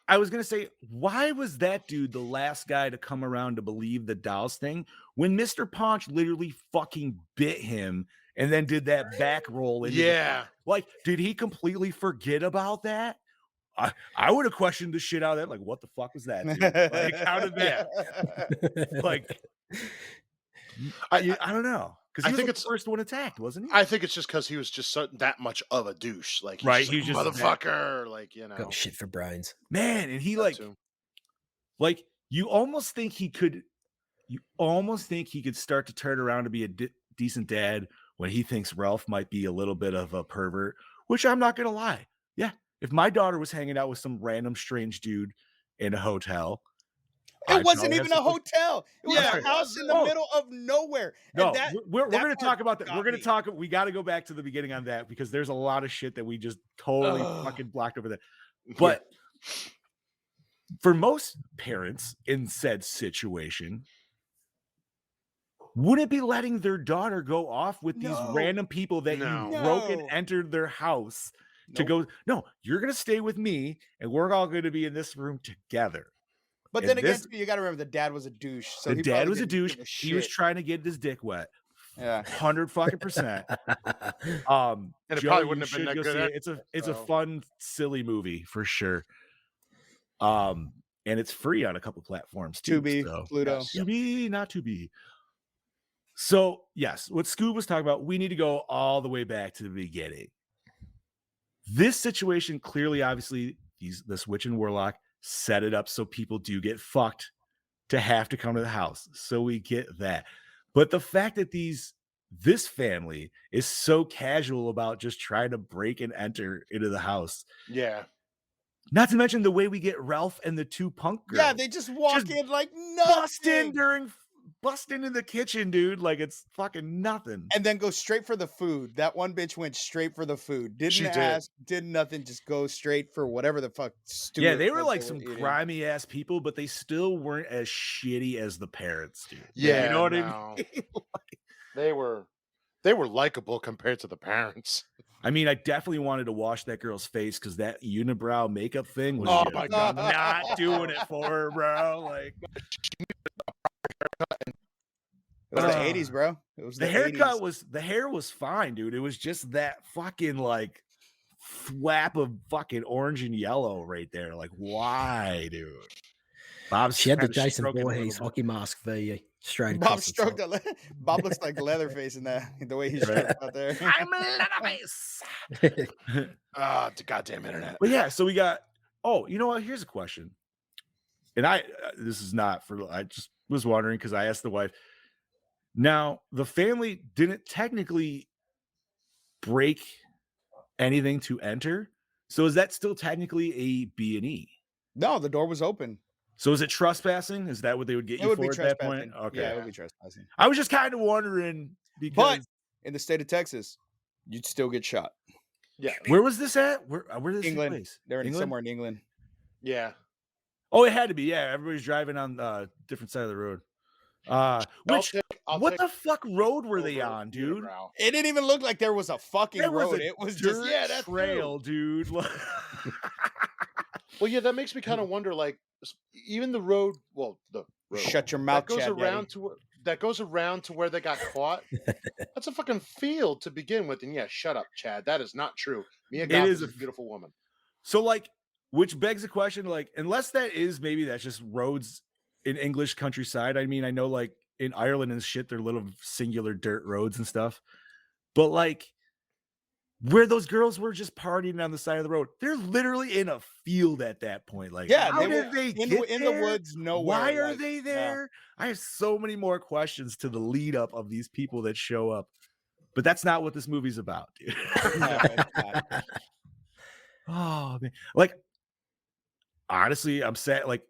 I was gonna say, why was that dude the last guy to come around to believe the dolls thing when Mr. Paunch literally fucking bit him and then did that back roll? Into Yeah. like, did he completely forget about that? I would have questioned the shit out of that. Like, what the fuck was that, dude? Like, how did that? Like, I don't know, because I he was think like it's- the first one attacked, wasn't he? I think it's just because he was just that much of a douche. Like, he's Right, just like, he's just that- motherfucker. Like, you know. Got shit for brains. Man, and he that like, too. like you almost think he could. You almost think he could start to turn around to be a decent dad when he thinks Ralph might be a little bit of a pervert, which I'm not gonna lie. Yeah, if my daughter was hanging out with some random strange dude in a hotel, It wasn't even a hotel. It was Yeah, a it house in the wasn't. middle of nowhere. No, And that, we're that going to part talk about that. got We're going me. to talk. We got to go back to the beginning on that because there's a lot of shit that we just totally Ugh. fucking blocked over there. But for most parents in said situation, wouldn't be letting their daughter go off with these No. random people that No. you broke and No. entered their house to Nope. go. No, you're going to stay with me, and we're all going to be in this room together. But and then again, this- too, you got to remember the dad was a douche. So the he dad probably was a didn't douche. give He was shit. trying to get his dick wet. Yeah. 100 fucking percent. And it Joe, probably you wouldn't have been should that go good see at- it. It's a so. fun, silly movie for sure. And it's free on a couple platforms too. Tubi, So. Pluto. Yes. To be, not to be. So yes, what Scoob was talking about, we need to go all the way back to the beginning. This situation clearly, obviously, this witch and warlock set it up so people do get fucked to have to come to the house. So we get that. But the fact that this family is so casual about just trying to break and enter into the house. Yeah. Not to mention the way we get Ralph and the two punk girls. Yeah, they just walk Just in like bust nothing. in the kitchen, dude. Like it's fucking nothing. And then go straight for the food. That one bitch went straight for the food. Didn't She did. ask, did nothing, just go straight for whatever the fuck stew. Yeah, it they were was like some eating. grimy ass people, but they still weren't as shitty as the parents, dude. Yeah. You know what no. I mean? They were likable compared to the parents. I mean, I definitely wanted to wash that girl's face because that unibrow makeup thing was Oh just my God. not doing it for her, bro. Like It was the Uh, 80s, bro. It was the 80s. haircut the hair was fine, dude. It was just that fucking like flap of fucking orange and yellow right there. Like, why, dude? Bob's She had the kinda Jason stroking a Voorhees little bit. hockey mask for you straight Bob across the top. stroked Bob looks like Leatherface in that the way he's Right. out there. I'm a Leatherface. Ah, the goddamn internet. But yeah, so we got. Oh, you know what? Here's a question. And this is not for. I just was wondering because I asked the wife. Now the family didn't technically break anything to enter, so is that still technically a B&E? No, the door was open. So is it trespassing? Is that what they would get It you would for be at that point? trespassing. Okay, Yeah, it would be trespassing. I was just kind of wondering because But in the state of Texas, you'd still get shot. Yeah. where was this at? Where did this take England. place? They're in England? somewhere in England. Yeah. Oh, it had to be. Yeah, everybody's driving on different side of the road. Which I'll what take the fuck road were they over on, dude? unibrow. It didn't even look like there was a fucking There was road. a It was dirt just that trail, dude. Well, yeah, that makes me kind of wonder. Like, even the road. Well, the road Shut your that mouth, goes Chad around Daddy. to that goes around to where they got caught. That's a fucking field to begin with. And yeah, shut up, Chad. That is not true. Mia It Goth is is a a beautiful woman. So, like, which begs the question, like, unless that is maybe that's just roads in English countryside. I mean, I know, like, in Ireland and shit, they're little singular dirt roads and stuff. But, like, where those girls were just partying on the side of the road, they're literally in a field at that point. Like, Yeah, how they were did they in get the there? woods nowhere. Why are like, they yeah. there? I have so many more questions to the lead up of these people that show up. But that's not what this movie's about, dude. No, it's not. Oh man, like honestly, I'm sad. Like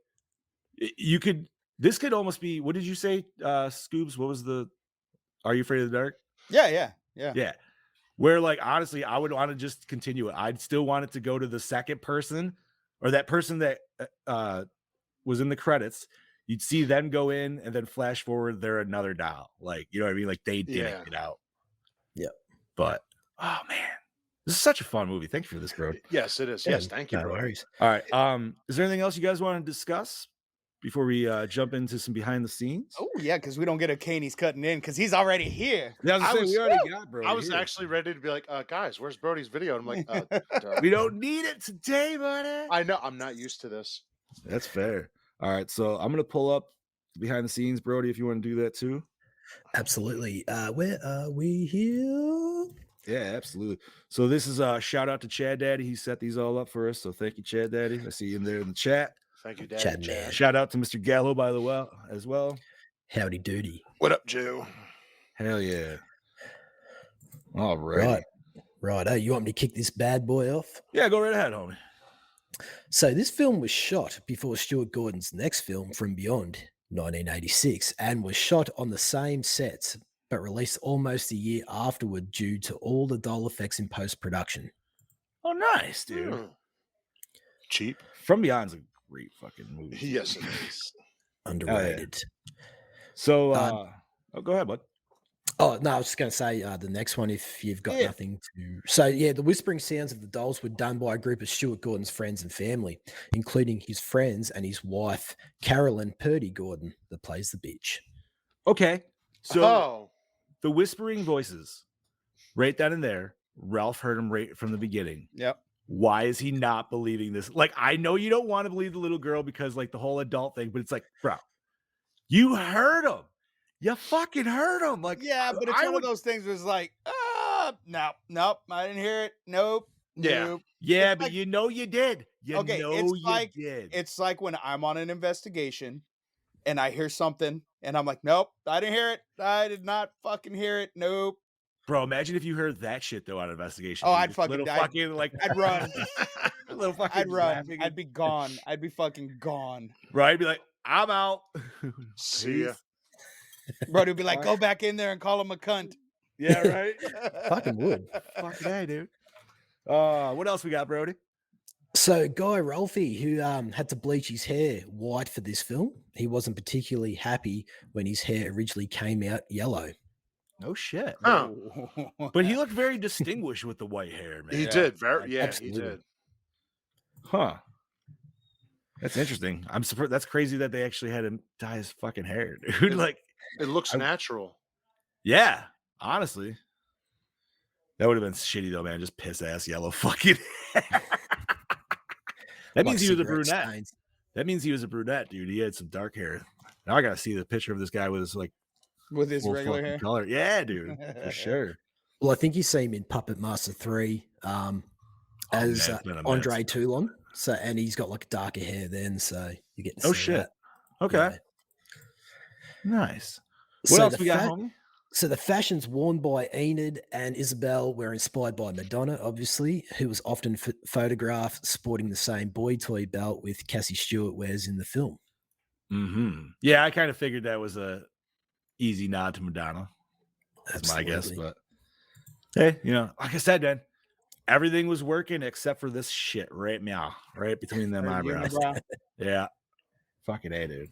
you could, this could almost be. What did you say, Scoobs? What was the? Are you afraid of the dark? Yeah. Yeah. Where like honestly, I would want to just continue it. I'd still want it to go to the second person or that person that was in the credits. You'd see them go in and then flash forward. They're another doll. Like you know what I mean? Like they didn't get out. Yep. But oh man, this is such a fun movie. Thank you for this, bro. Yes, it is. Yeah, Yes, thank you, no bro. worries. All right. Is there anything else you guys want to discuss before we jump into some behind the scenes? Oh yeah, because we don't get a Caney's cutting in because he's already here. Yeah, I was- we already got Brody. I was here. actually ready to be like, guys, where's Brody's video? And I'm like, We don't need it today, buddy. I know. I'm not used to this. That's fair. All right, so I'm gonna pull up behind the scenes, Brody, if you want to do that too. Absolutely. Where are we here? Yeah, absolutely. So this is a shout out to Chad Daddy. He set these all up for us. So thank you, Chad Daddy. I see him there in the chat. Thank you, Dad. Chad man. Shout out to Mr. Gallo, by the way, as well. Howdy doody. What up, Joe? Hell yeah. All right. Right. Oh, you want me to kick this bad boy off? Yeah, go right ahead, homie. So this film was shot before Stuart Gordon's next film, From Beyond, 1986, and was shot on the same sets, but released almost a year afterward due to all the doll effects in post-production. Oh, nice, dude. Hmm. Cheap. From Beyond's a great fucking movie. Yes, it is. Underrated. So, oh, go ahead, bud. Oh, no, I was just going to say the next one, if you've got Yeah. nothing to... So, yeah, the whispering sounds of the dolls were done by a group of Stuart Gordon's friends and family, including his friends and his wife, Carolyn Purdy Gordon, that plays the bitch. Okay. So, Oh, the whispering voices, right down in there, Ralph heard him right from the beginning. Yep. Why is he not believing this? Like, I know you don't want to believe the little girl because, like, the whole adult thing, but it's like, bro, you heard him. You fucking heard him. Like, Yeah, but it's I one would, of those things where it's like, nope, I didn't hear it. Nope. Yeah. nope. yeah, it's but like- you know you did. You Okay, know it's you like- did. It's like when I'm on an investigation and I hear something and I'm like, nope, I didn't hear it. I did not fucking hear it. Nope. Bro, imagine if you heard that shit though on investigation. Oh, dude. I'd Just fucking little die. fucking like I'd run. little fucking I'd run. laughing I'd and- be gone. I'd be fucking gone. Bro, I'd be like, I'm out. See ya. Peace. Brody would be like, go back in there and call him a cunt. Yeah, right. Fucking would. Fucking hey, dude. What else we got, Brody? So Guy Rolfe, who had to bleach his hair white for this film, he wasn't particularly happy when his hair originally came out yellow. No shit. Oh. But he looked very distinguished with the white hair, man. He Yeah, did. Very. Yeah, absolutely. he did. Huh. That's interesting. I'm surprised. That's crazy that they actually had him dye his fucking hair, dude. Like, It looks I- natural. yeah, honestly. That would have been shitty though, man. Just piss ass yellow fucking hair. That means Like he was a cigarette brunette. stains. That means he was a brunette, dude. He had some dark hair. Now I gotta see the picture of this guy with his like With his full regular fucking hair. color. Yeah, dude, for sure. Well, I think you see him in Puppet Master 3 as man, it's been a minute Andre since- Toulon. So, and he's got like darker hair then, so you get to Oh see shit. that. Okay, Yeah. nice. What So else the we got, fa- homie? So the fashions worn by Enid and Isabel were inspired by Madonna, obviously, who was often photographed sporting the same boy toy belt with Cassie Stewart wears in the film. Mm-hmm. Yeah, I kind of figured that was a easy nod to Madonna. That's my guess, Absolutely. but hey, you know, like I said, then everything was working except for this shit right now, right between them Right, eyebrows. unibrow. Yeah, fucking a, dude.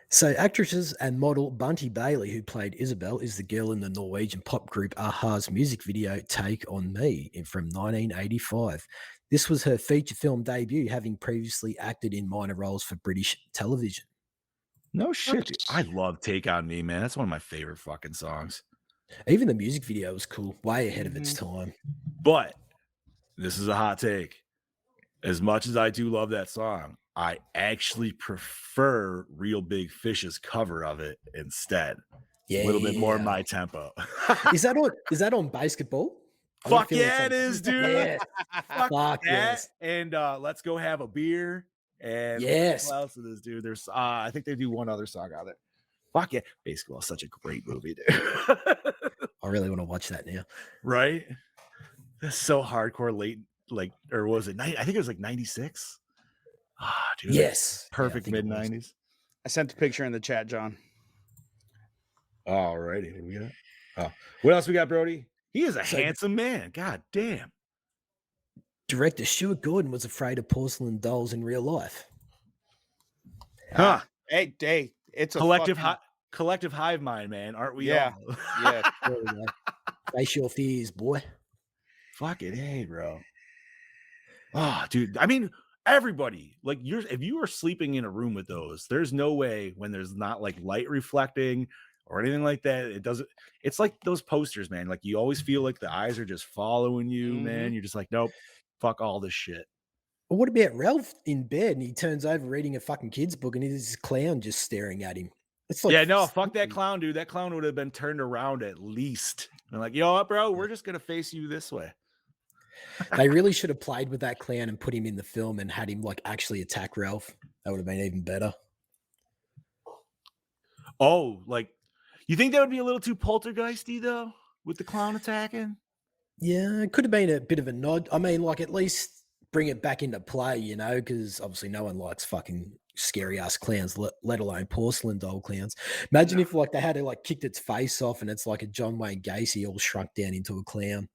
So actresses and model Bunty Bailey, who played Isabel, is the girl in the Norwegian pop group Aha's music video Take On Me from 1985. This was her feature film debut, having previously acted in minor roles for British television. No shit, dude. I love Take On Me, man. That's one of my favorite fucking songs. Even the music video was cool, way ahead of its Mm-hmm. time. But this is a hot take. As much as I do love that song, I actually prefer Real Big Fish's cover of it instead. Yeah, A little bit more yeah. my tempo. Is that on basketball? I got a Fuck feeling yeah, it's it on- is, dude. Yes. Fuck Fuck that. yes. And let's go have a beer. And Yes. what else it is, dude? There's I think they do one other song on it. Fuck yeah. Basketball is such a great movie, dude. I really want to watch that now. Right? That's so hardcore late, like, or was it? I think it was like 96. Ah, dude. Yes. Perfect Yeah, I think mid it was. 90s. I sent a picture in the chat, John. All righty. What do we got? Oh, what else we got, Brody? He is a So- handsome man. God damn. Director Stuart Gordon was afraid of porcelain dolls in real life. Huh. Hey, it's a Collective fucking, collective hive mind, man. Aren't we Yeah. all? yeah. There we go. Face your fears, boy. Fucking hey, bro. Oh, dude. I mean, everybody, like if you are sleeping in a room with those, there's no way when there's not like light reflecting or anything like that. It doesn't, it's like those posters, man. Like you always feel like the eyes are just following you, man. You're just like, nope, fuck all this shit. Well, what about Ralph in bed and he turns over reading a fucking kid's book and there's this clown just staring at him? It's like, Yeah, no, fuck that clown, dude. That clown would have been turned around at least. And like, you know what, bro? We're just gonna face you this way. They really should have played with that clown and put him in the film and had him like actually attack Ralph. That would have been even better. Oh, like you think that would be a little too poltergeisty though, with the clown attacking? Yeah, it could have been a bit of a nod. I mean, like at least bring it back into play, you know, because obviously no one likes fucking scary ass clowns, let alone porcelain doll clowns. Imagine if like they had to like kicked its face off and it's like a John Wayne Gacy all shrunk down into a clown.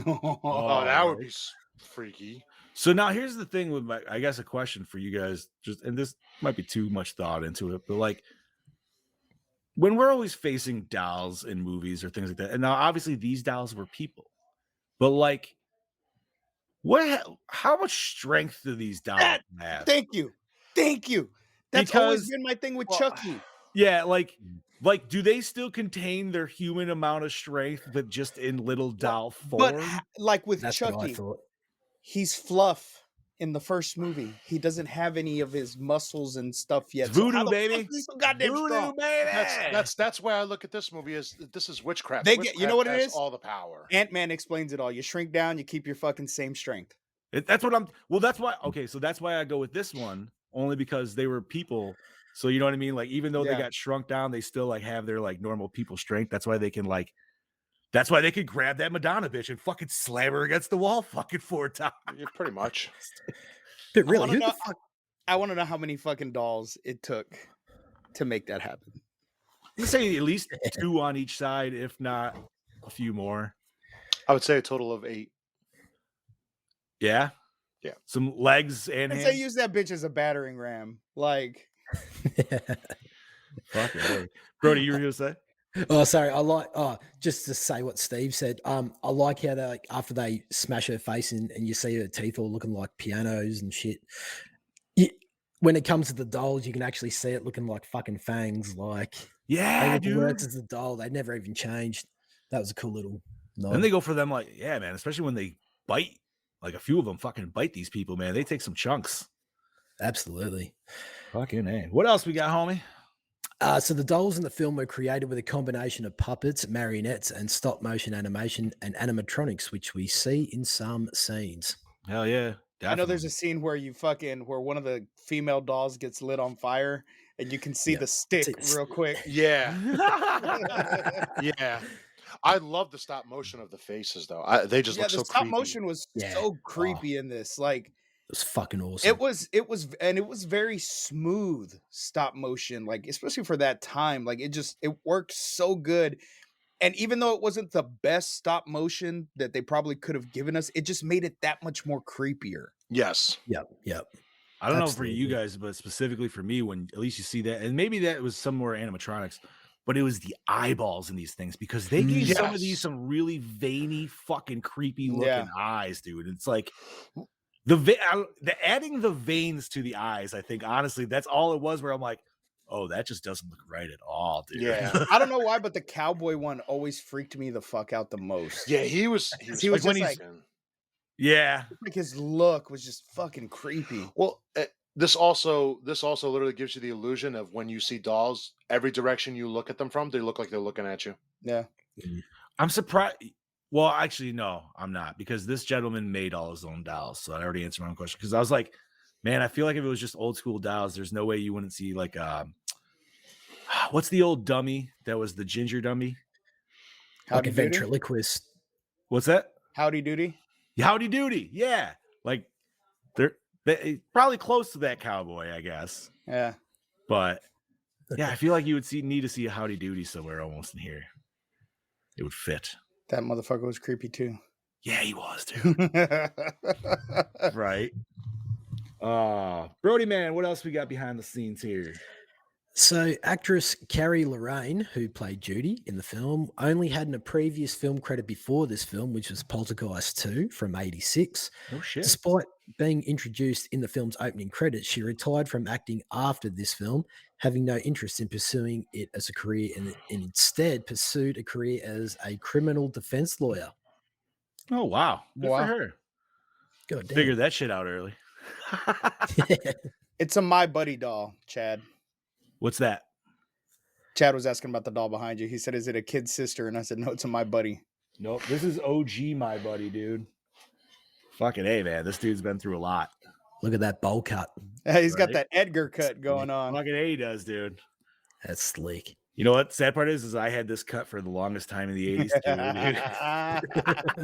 Oh, that would be freaky. So now here's the thing with my, I guess a question for you guys, just and this might be too much thought into it, but like when we're always facing dolls in movies or things like that, and now obviously these dolls were people, but like how much strength do these dolls have? Thank you. That's always been my thing with Chucky. Yeah, like do they still contain their human amount of strength, but just in little doll form? But like with That's what I Chucky, thought. he's fluff in the first movie. He doesn't have any of his muscles and stuff yet. It's voodoo, how the baby. fuck is he so goddamn Voodoo, strong? baby. That's why I look at this movie as this is witchcraft. They get- you know Witchcraft what it has is? all the power. Ant-Man explains it all. You shrink down, you keep your fucking same strength. That's what I'm. Well, that's why. Okay, so that's why I go with this one only because they were people. So you know what I mean? Like even though they Yeah. got shrunk down, they still like have their like normal people strength. That's why they can like. That's why they could grab that Madonna bitch and fucking slam her against the wall fucking 4 times. Yeah, pretty much. But really, who know- the fuck? I want to know how many fucking dolls it took to make that happen. Let's say at least 2 on each side, if not a few more. I would say a total of 8. Yeah. Yeah. Some legs and And hands. they use that bitch as a battering ram. Like, Fuck it. Hey. Brody, you were gonna say? Oh, sorry. I like. Oh, just to say what Steve said. I like how they like after they smash her face and you see her teeth all looking like pianos and shit. When it comes to the dolls, you can actually see it looking like fucking fangs. Like Yeah, it dude. works as a doll. They never even changed. That was a cool little. Then Nod. they go for them like, yeah, man. Especially when they bite. Like a few of them fucking bite these people, man. They take some chunks. Absolutely. Fucking A. What else we got, homie? So the dolls in the film were created with a combination of puppets, marionettes, and stop motion animation and animatronics, which we see in some scenes. Hell yeah. I know there's definitely. a scene where one of the female dolls gets lit on fire and you can see Yeah. the stick It's- real quick. Yeah. Yeah. I love the stop motion of the faces though. They just Yeah, look the so stop creepy. motion was Yeah. so creepy in this. Like It was fucking awesome. it was very smooth stop motion, like especially for that time. Like it worked so good. And even though it wasn't the best stop motion that they probably could have given us, it just made it that much more creepier. Yes. Yep. I don't know for you Absolutely. guys, but specifically for me, when at least you see that, and maybe that was some more animatronics, but it was the eyeballs in these things because they gave some of these Yes. some really veiny, fucking creepy looking Yeah. eyes, dude. It's like the adding the veins to the eyes. I think honestly, that's all it was. Where I'm like, oh, that just doesn't look right at all, dude. Yeah. I don't know why, but the cowboy one always freaked me the fuck out the most. Yeah, he was He was when just he's- like Yeah. his look was just fucking creepy. well. This also literally gives you the illusion of when you see dolls, every direction you look at them from, they look like they're looking at you. Yeah. I'm surprised. Well, actually, no, I'm not, because this gentleman made all his own dolls. So I already answered my own question, because I was like, man, I feel like if it was just old school dolls, there's no way you wouldn't see like what's the old dummy that was the ginger dummy? Like a Howdy Doody? ventriloquist. What's that? Howdy Doody? Howdy Doody. Yeah. Like they probably close to that cowboy, I guess. Yeah. But yeah, I feel like you would need to see a Howdy Doody somewhere almost in here. It would fit. That motherfucker was creepy too. Yeah, he was, dude. Right. Brody man, what else we got behind the scenes here? So, actress Carrie Lorraine, who played Judy in the film, only had a previous film credit before this film, which was Poltergeist 2 from '86. Oh shit. Despite being introduced in the film's opening credits, she retired from acting after this film, having no interest in pursuing it as a career, and instead pursued a career as a criminal defense lawyer. Oh wow. Good Wow. for her. God damn. Figured that shit out early. It's a My Buddy doll, Chad. What's that? Chad was asking about the doll behind you. He said, "Is it a kid's sister?" And I said, "No, it's a My Buddy." Nope. This is OG my buddy, dude. Fucking A, man. This dude's been through a lot. Look at that bowl cut. He's got Right. that Edgar cut going on. Fucking A, he does, dude. That's slick. You know what? Sad part is I had this cut for the longest time in the 80s, too,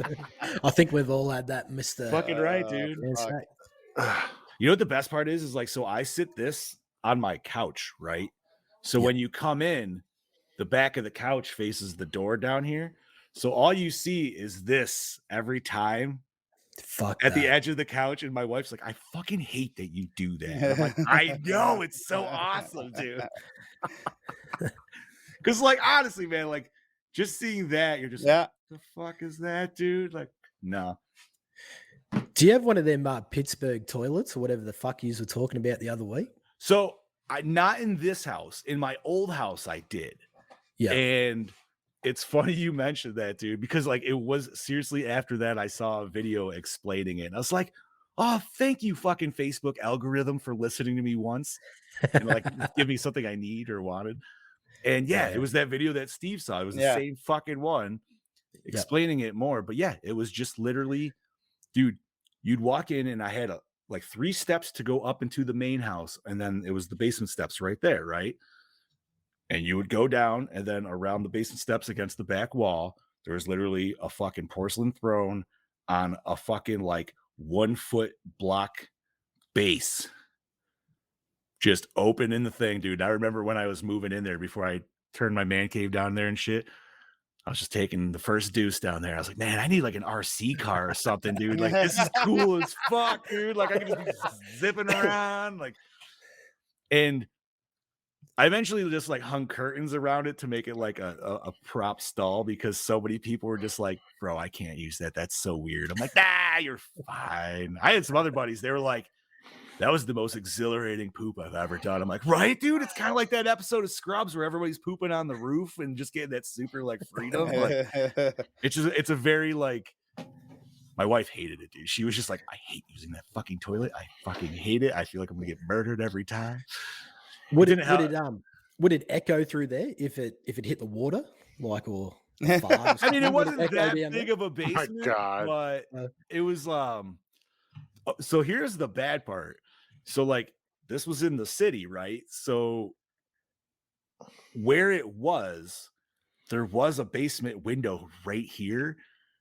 dude. I think we've all had that, Mr. Fucking right, dude. Yes, fuck. mate. You know what the best part is like, so I sit this on my couch, right? So Yeah. when you come in, the back of the couch faces the door down here. So all you see is this every time Fuck at the that. edge of the couch. And my wife's like, I fucking hate that you do that. And I'm like, I know, it's so awesome, dude. Because, like, honestly, man, like, just seeing that, you're just Yeah. like, the fuck is that, dude? Like, no. Do you have one of them Pittsburgh toilets or whatever the fuck you were talking about the other week? So not in this house. In my old house, I did. Yeah. And it's funny you mentioned that, dude, because like it was seriously after that I saw a video explaining it. And I was like, oh, thank you, fucking Facebook algorithm, for listening to me once and like give me something I need or wanted. And yeah, it was that video that Steve saw. It was the same fucking one explaining it more. But yeah, it was just literally, dude, you'd walk in and I had like 3 steps to go up into the main house. And then it was the basement steps right there, right? And you would go down, and then around the basement steps against the back wall, there was literally a fucking porcelain throne on a fucking like 1 foot block base. Just open in the thing, dude. I remember when I was moving in there before I turned my man cave down there and shit. I was just taking the first deuce down there. I was like, man, I need like an RC car or something, dude. Like, this is cool as fuck, dude. Like, I can just be zipping around. Like, and I eventually just like hung curtains around it to make it like a prop stall, because so many people were just like, bro, I can't use that. That's so weird. I'm like, nah, you're fine. I had some other buddies. They were like, that was the most exhilarating poop I've ever done. I'm like, right, dude? It's kind of like that episode of Scrubs where everybody's pooping on the roof and just getting that super like freedom. Like, it's a very like, my wife hated it, dude. She was just like, I hate using that fucking toilet. I fucking hate it. I feel like I'm gonna get murdered every time. Would it echo through there if it hit the water, like, or fart or I mean, something? it Would wasn't echo that down big there? of a basement, God. but it was so here's the bad part. So like this was in the city, right? So where it was, there was a basement window right here.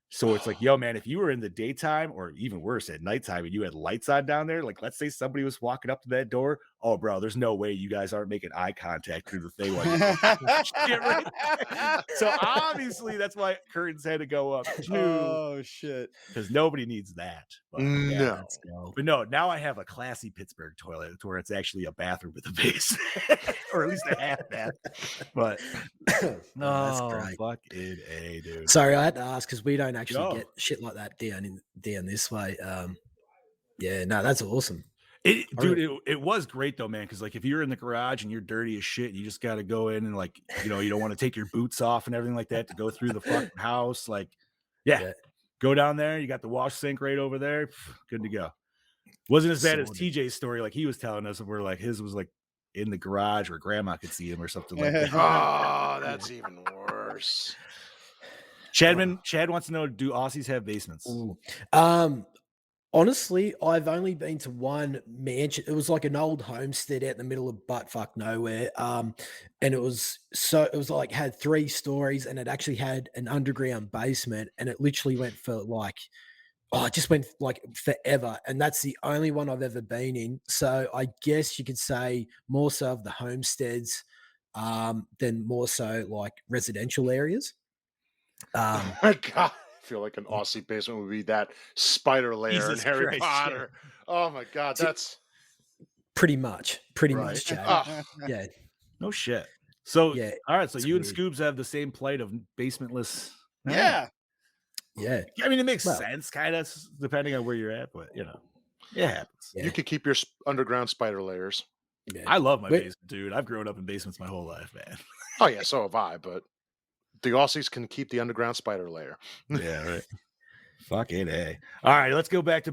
So it's like, yo, man, if you were in the daytime or even worse at nighttime and you had lights on down there, like let's say somebody was walking up to that door. Oh, bro, there's no way you guys aren't making eye contact through the thing. While you're shit right there. So obviously that's why curtains had to go up too. Oh shit! Because nobody needs that. But, yeah, No. Let's go. but no, now I have a classy Pittsburgh toilet where it's actually a bathroom with a base, or at least a half bath. But That's no, great. fucking A, dude. Sorry, I had to ask because we don't actually Go. get shit like that down this way. Yeah, no, that's awesome. It was great though, man. Because like if you're in the garage and you're dirty as shit, you just got to go in and like you don't want to take your boots off and everything like that to go through the fucking house. Like, yeah. Go down there. You got the wash sink right over there. Good to go. Wasn't as bad as TJ's story, like he was telling us, where like his was like in the garage where grandma could see him or something like that. Oh, that's even worse. Chad wants to know, do Aussies have basements? Ooh. Honestly, I've only been to one mansion. It was like an old homestead out in the middle of buttfuck nowhere. And it was like had 3 stories and it actually had an underground basement and it literally went for like, it just went like forever. And that's the only one I've ever been in. So I guess you could say more so of the homesteads than more so like residential areas. Oh my God. I feel like an Aussie basement would be that spider lair in Harry Potter. Yeah. Oh my God, that's pretty much, Chad. Yeah. No shit. So yeah, all right. So you and Scoobs have the same plight of basementless. Yeah. Yeah. I mean, it makes sense, kind of, depending on where you're at, but it happens. Yeah. You could keep your underground spider layers. Yeah. I love my basement, dude. I've grown up in basements my whole life, man. Oh yeah, so have I. But the Aussies can keep the underground spider layer. Yeah, right. Fucking A. All right, let's go back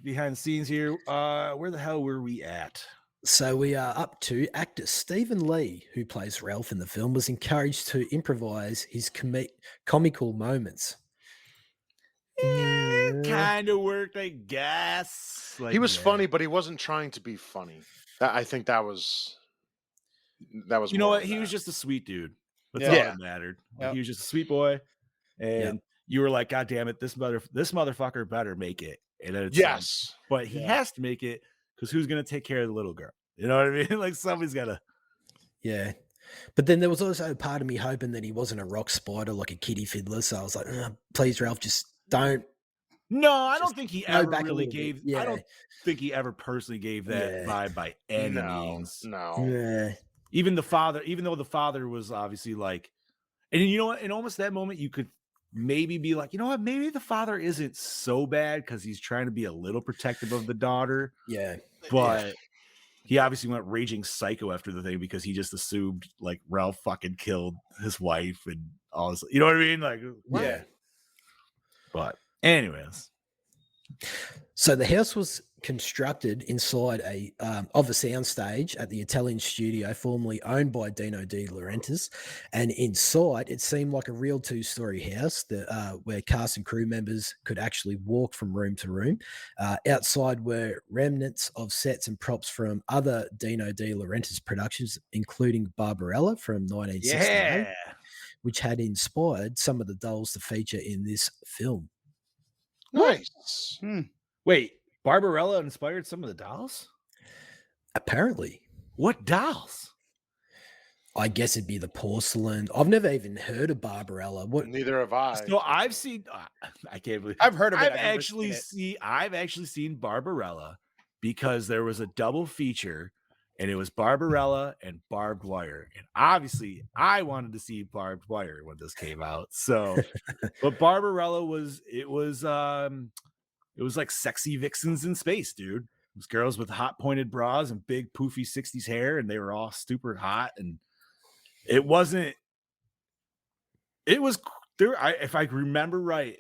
behind the scenes here. Where the hell were we at? So we are up to actor Stephen Lee, who plays Ralph in the film, was encouraged to improvise his comical moments. Kind of worked, I guess. Like, he was funny, but he wasn't trying to be funny. I think that was. You know what? He was just a sweet dude. That's all that mattered. Like, he was just a sweet boy, and you were like, "God damn it, this motherfucker better make it." And then it's but he has to make it because who's gonna take care of the little girl? You know what I mean? Like somebody's gotta. Yeah. But then there was also part of me hoping that he wasn't a rock spider like a kitty fiddler. So I was like, please, Ralph, just don't. No, I don't think he ever really gave. I don't think he ever personally gave that vibe by any means. No. Yeah. Even though the father was obviously like, and you know what, in almost that moment, you could maybe be like, you know what, maybe the father isn't so bad because he's trying to be a little protective of the daughter. Yeah. But he obviously went raging psycho after the thing because he just assumed like Ralph fucking killed his wife and all this. You know what I mean? Like, what? Yeah. But anyways. So the house was constructed inside of a soundstage at the Italian studio formerly owned by Dino De Laurentiis, and inside it seemed like a real 2-story house where cast and crew members could actually walk from room to room. Outside were remnants of sets and props from other Dino De Laurentiis productions, including Barbarella from 1968, which had inspired some of the dolls to feature in this film. Nice. Wait, Barbarella inspired some of the dolls? Apparently. What dolls? I guess it'd be the porcelain. I've never even heard of Barbarella. What? Neither have I. So I've seen. I can't believe I've heard of it. I've actually seen Barbarella because there was a double feature, and it was Barbarella and Barbed Wire, and obviously I wanted to see Barbed Wire when this came out. So, but Barbarella was like sexy vixens in space, dude. It was girls with hot pointed bras and big poofy 60s hair, and they were all super hot. And it was there. If I remember right,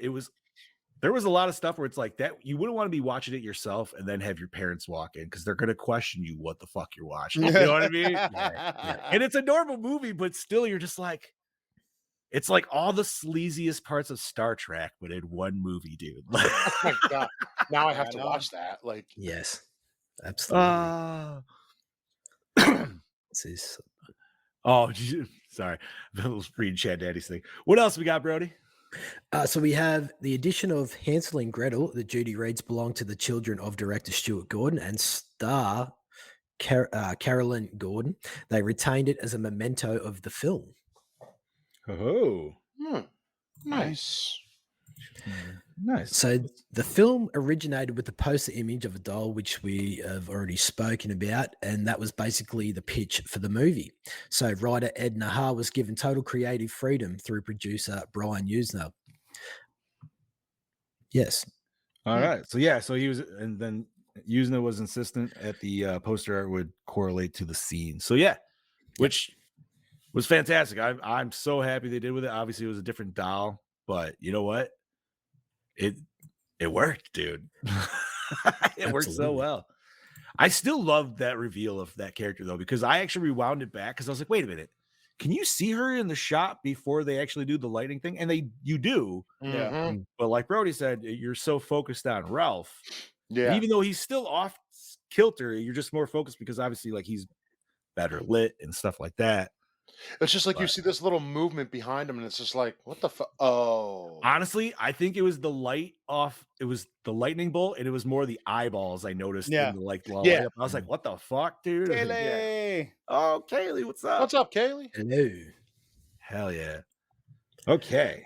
there was a lot of stuff where it's like that. You wouldn't want to be watching it yourself and then have your parents walk in because they're going to question you what the fuck you're watching. You know what I mean? And it's a normal movie, but still, you're just like, it's like all the sleaziest parts of Star Trek, but in one movie, dude. Oh my God. Now I have to watch that. Like, yes, absolutely. Sorry. I'm reading Chad Daddy's thing. What else we got, Brody? So we have the addition of Hansel and Gretel, that Judy reads belong to the children of director Stuart Gordon and star Carolyn Gordon. They retained it as a memento of the film. Oh, nice. Nice. So the film originated with the poster image of a doll, which we have already spoken about, and that was basically the pitch for the movie. So writer Ed Nahar was given total creative freedom through producer Brian Usner. Yes. All right. So so he was, and then Usna was insistent at the poster art would correlate to the scene. So yeah, which was fantastic. I'm so happy they did with it. Obviously, it was a different doll, but you know what? It worked, dude. It worked so Absolutely. well. I still love that reveal of that character though, because I actually rewound it back because I was like, wait a minute. Can you see her in the shot before they actually do the lightning thing? And you do, Mhm. but like Brody said, you're so focused on Ralph. And Yeah. even though he's still off kilter, you're just more focused because obviously, like, he's better lit and stuff like that. It's just like you But see this little movement behind him, and it's just like, what the fuck? Oh. honestly, I think it was the light off. It was the lightning bolt, and it was more the eyeballs I noticed Yeah. in the like the Yeah. light up. I was like, what the fuck, dude? Kaylee. Oh, Kaylee, what's up? What's up, Kaylee? Hello. Hell yeah. Okay.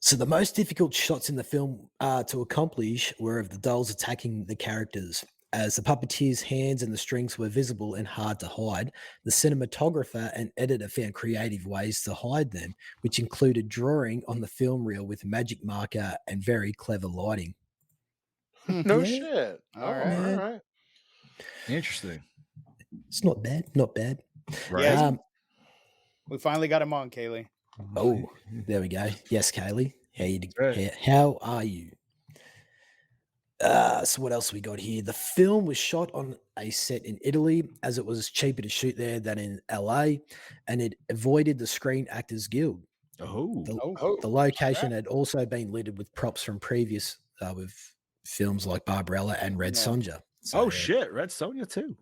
So the most difficult shots in the film to accomplish were of the dolls attacking the characters. As the puppeteer's hands and the strings were visible and hard to hide, the cinematographer and editor found creative ways to hide them, which included drawing on the film reel with magic marker and very clever lighting. No Yeah. shit. All All right. right. All right. Interesting. It's not bad, not bad. Right. Yeah, we finally got him on, Kaylee. Oh, there we go. Yes, Kaylee. Right. How are you? So what else we got here? The film was shot on a set in Italy as it was cheaper to shoot there than in LA, and it avoided the Screen Actors Guild. Oh. The, Oh, the location had also been littered with props from previous with films like Barbarella and Red Yeah. Sonja. Oh yeah. shit, Red Sonja too.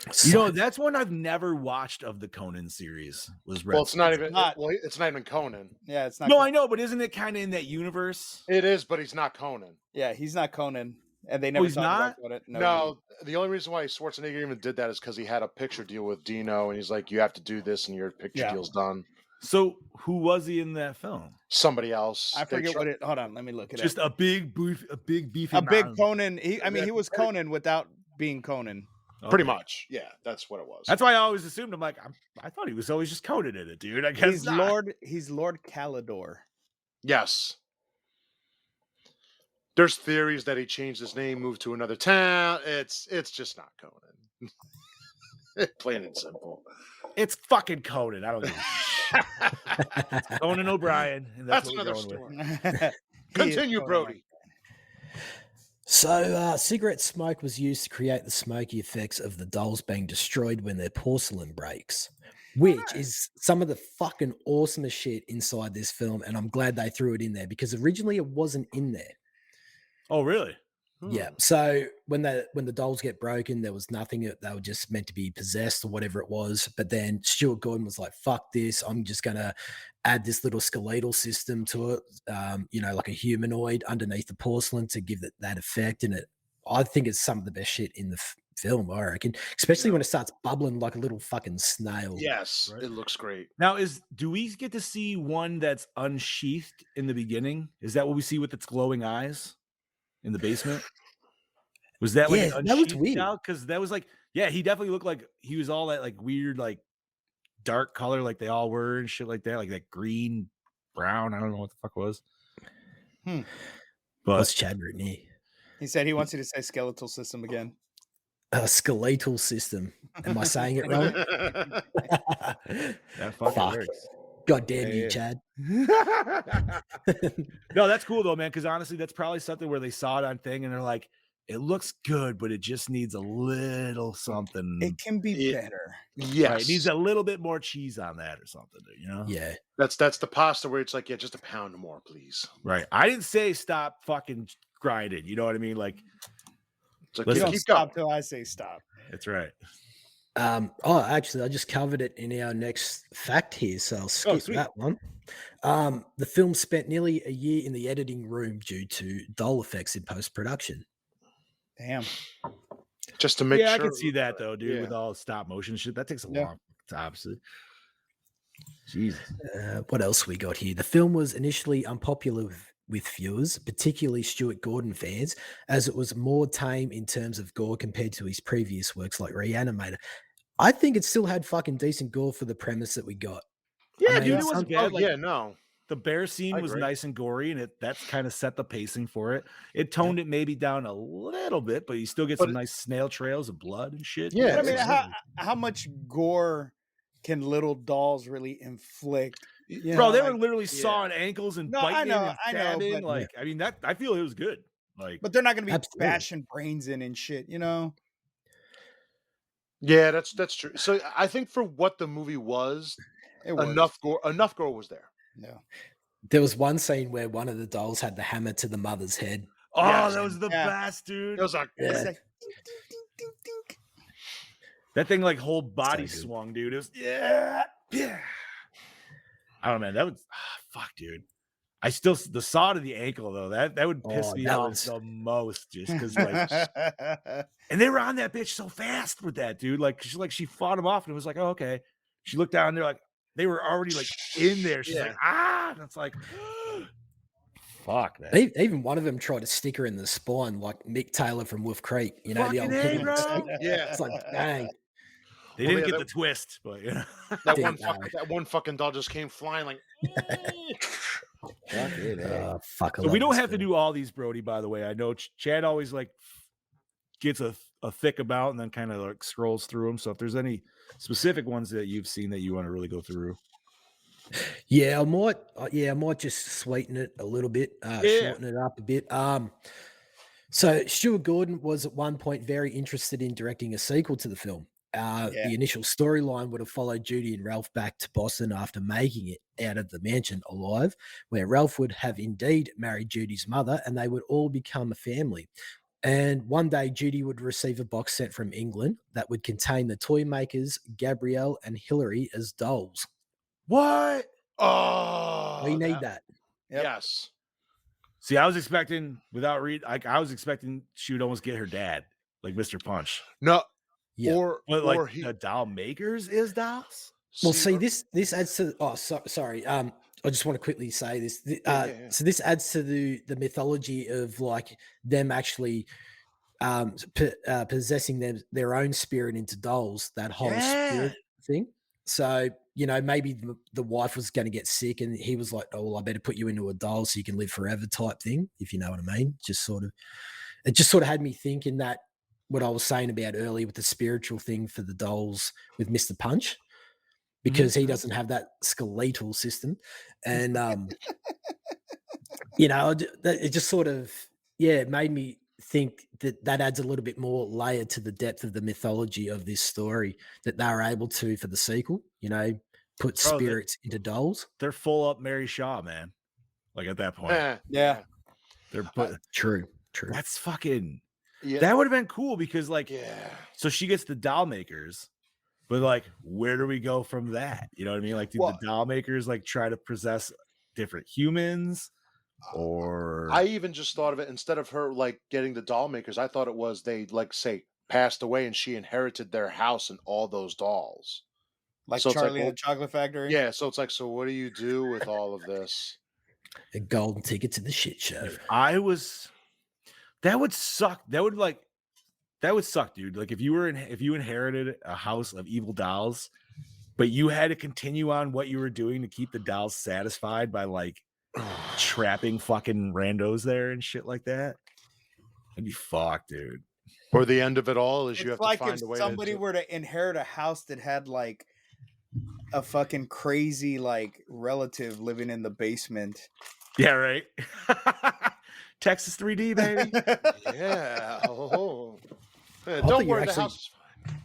You So- know, that's one I've never watched of the Conan series. Was Red Well, it's not Sonja. even. not. Well, it's not even Conan. Yeah, it's not. No, I know, but isn't it kind of in that universe? It is, but he's not Conan. Yeah, he's not Conan, and they never he's talked not? about Conan. No, the only reason why Schwarzenegger even did that is because he had a picture deal with Dino, and he's like, "You have to do this, and your picture Yeah. deal's done." So who was he in that film? Somebody else. I They forget try- what it. Hold on, let me look it Just up. a big beefy A big man. Conan. He was Conan without being Conan. Pretty Okay. much. Yeah, that's what it was. That's why I always assumed. I'm like, I thought he was always just Conan in it, dude. I guess He's not. He's Lord Calidor. Yes. There's theories that he changed his name, moved to another town. It's just not Conan. Plain and simple. It's fucking Conan. I don't give a shit. Conan O'Brien. And That's what we're another going with. story. He is Continue, Conan. Brody. So, cigarette smoke was used to create the smoky effects of the dolls being destroyed when their porcelain breaks, which is some of the fucking awesomest shit inside this film. And I'm glad they threw it in there because originally it wasn't in there. Oh, really? Yeah. So when the dolls get broken, there was nothing. They were just meant to be possessed or whatever it was. But then Stuart Gordon was like, "Fuck this! I'm just gonna add this little skeletal system to it. Like a humanoid underneath the porcelain to give it that effect." And I think it's some of the best shit in the film. I reckon, especially when it starts bubbling like a little fucking snail. Yes, Right. it looks great. Now, do we get to see one that's unsheathed in the beginning? Is that what we see with its glowing eyes in the basement? Was that like Yeah, an that was unsheathed weird. child? Because that was like, yeah, he definitely looked like he was all that like weird, like dark color, like they all were and shit like that, like that green, brown. I don't know what the fuck it was. Hmm. But What's Chad written here? He said he wants you to say skeletal system again. A skeletal system. Am I saying it wrong? that fucking Fuck. works. God damn you, Yeah. Chad. No, that's cool though, man. Because honestly, that's probably something where they saw it on thing and they're like, it looks good, but it just needs a little something. It can be Yeah. better. Yes. Right, it needs a little bit more cheese on that or something, you know? Yeah. That's the pasta where it's like, yeah, just a pound more, please. Right. I didn't say stop fucking grinding. You know what I mean? Like, It's like, Listen. You don't keep stop going. till I say stop. that's right. Actually, I just covered it in our next fact here, so I'll skip sweet. that one. The film spent nearly a year in the editing room due to doll effects in post-production. Damn. Just to make Yeah, sure. I can see that though, dude, Yeah. with all the stop motion shit. That takes a Yeah. long time, obviously. Jesus. What else we got here? The film was initially unpopular with viewers, particularly Stuart Gordon fans, as it was more tame in terms of gore compared to his previous works like Reanimator. I think it still had fucking decent gore for the premise that we got. Yeah, mean, dude, it some- wasn't Oh, bad. Like, yeah, no. the bear scene I was agree. nice and gory, and that's kind of set the pacing for it. It toned it maybe down a little bit, but you still get But some nice snail trails of blood and shit. Yeah, But I mean, exactly. how much gore can little dolls really inflict? You Bro, know, they like, were literally sawing ankles and No, I biting know, and I know, stabbing. but Like, I mean, that I feel it was good. Like, but they're not gonna be Absolutely. bashing brains in and shit, you know? Yeah, that's true. So I think for what the movie was, It works. enough gore was there. No. There was one scene where one of the dolls had the hammer to the mother's head. oh, Yes. that was the Yeah. best, dude. It was like, It's Yeah. like ding, ding, ding, ding, ding. That thing like whole body good. swung, dude. It was yeah. I don't know, man. That was fuck, dude. I still the saw to the ankle though. That would piss Oh, me that off was- the most, just because like, and they were on that bitch so fast with that dude. Like she fought him off, and it was like, oh okay. She looked down, and they're like, they were already like in there. She's like, ah, and it's like, fuck, man. Even one of them tried to stick her in the spine, like Mick Taylor from Wolf Creek. You know, the Fucking old A, heavy bro. stick. yeah. It's like, dang. They Well, didn't yeah, get the twist, but you know. That Didn't one fucking doll just came flying like. Fucking A. Fuck. I So we love don't this have to film. do all these, Brody, by the way. I know Chad always like gets a thick about and then kind of like scrolls through them. So if there's any specific ones that you've seen that you want to really go through. Yeah, I might just sweeten it a little bit, shorten it up a bit. So Stuart Gordon was at one point very interested in directing a sequel to the film. The initial storyline would have followed Judy and Ralph back to Boston after making it out of the mansion alive, where Ralph would have indeed married Judy's mother and they would all become a family. And one day, Judy would receive a box set from England that would contain the toy makers Gabrielle and Hilary as dolls. What? Oh, We need that. Yep. Yes. See, I was expecting I was expecting she would almost get her dad, like Mr. Punch. No. Yeah. But or like the doll makers is dolls. Well, see, this adds to. Oh, sorry. I just want to quickly say this. Yeah. So this adds to the mythology of like them actually possessing their own spirit into dolls. That whole spirit thing. So maybe the wife was going to get sick, and he was like, "Oh, well, I better put you into a doll so you can live forever," type thing. If you know what I mean. It just sort of had me thinking that what I was saying about earlier with the spiritual thing for the dolls with Mr. Punch, because he doesn't have that skeletal system. And, it just sort of, it made me think that adds a little bit more layer to the depth of the mythology of this story that they were able to, for the sequel, put spirits into dolls. They're full up Mary Shaw, man. Like at that point. Yeah. They're put True. that's fucking Yeah. that would have been cool because like Yeah. so she gets the doll makers, but like where do we go from that? You know what I mean? Like do the doll makers like try to possess different humans? Or I even just thought of it instead of her like getting the doll makers, I thought it was they like say passed away and she inherited their house and all those dolls. Like So it's Charlie like, and the Chocolate Factory. Yeah, so it's like, so what do you do with all of this? A golden ticket to the shit show. that would suck. That would suck, dude. Like if you inherited a house of evil dolls, but you had to continue on what you were doing to keep the dolls satisfied by like trapping fucking randos there and shit like that. That'd be fucked, dude. Or the end of it all is you have It's like to find if a way somebody to were to inherit a house that had like a fucking crazy like relative living in the basement. Yeah, right. Texas 3D, baby. Yeah. Oh. Yeah, thought don't you were worry, the actually- house is fine.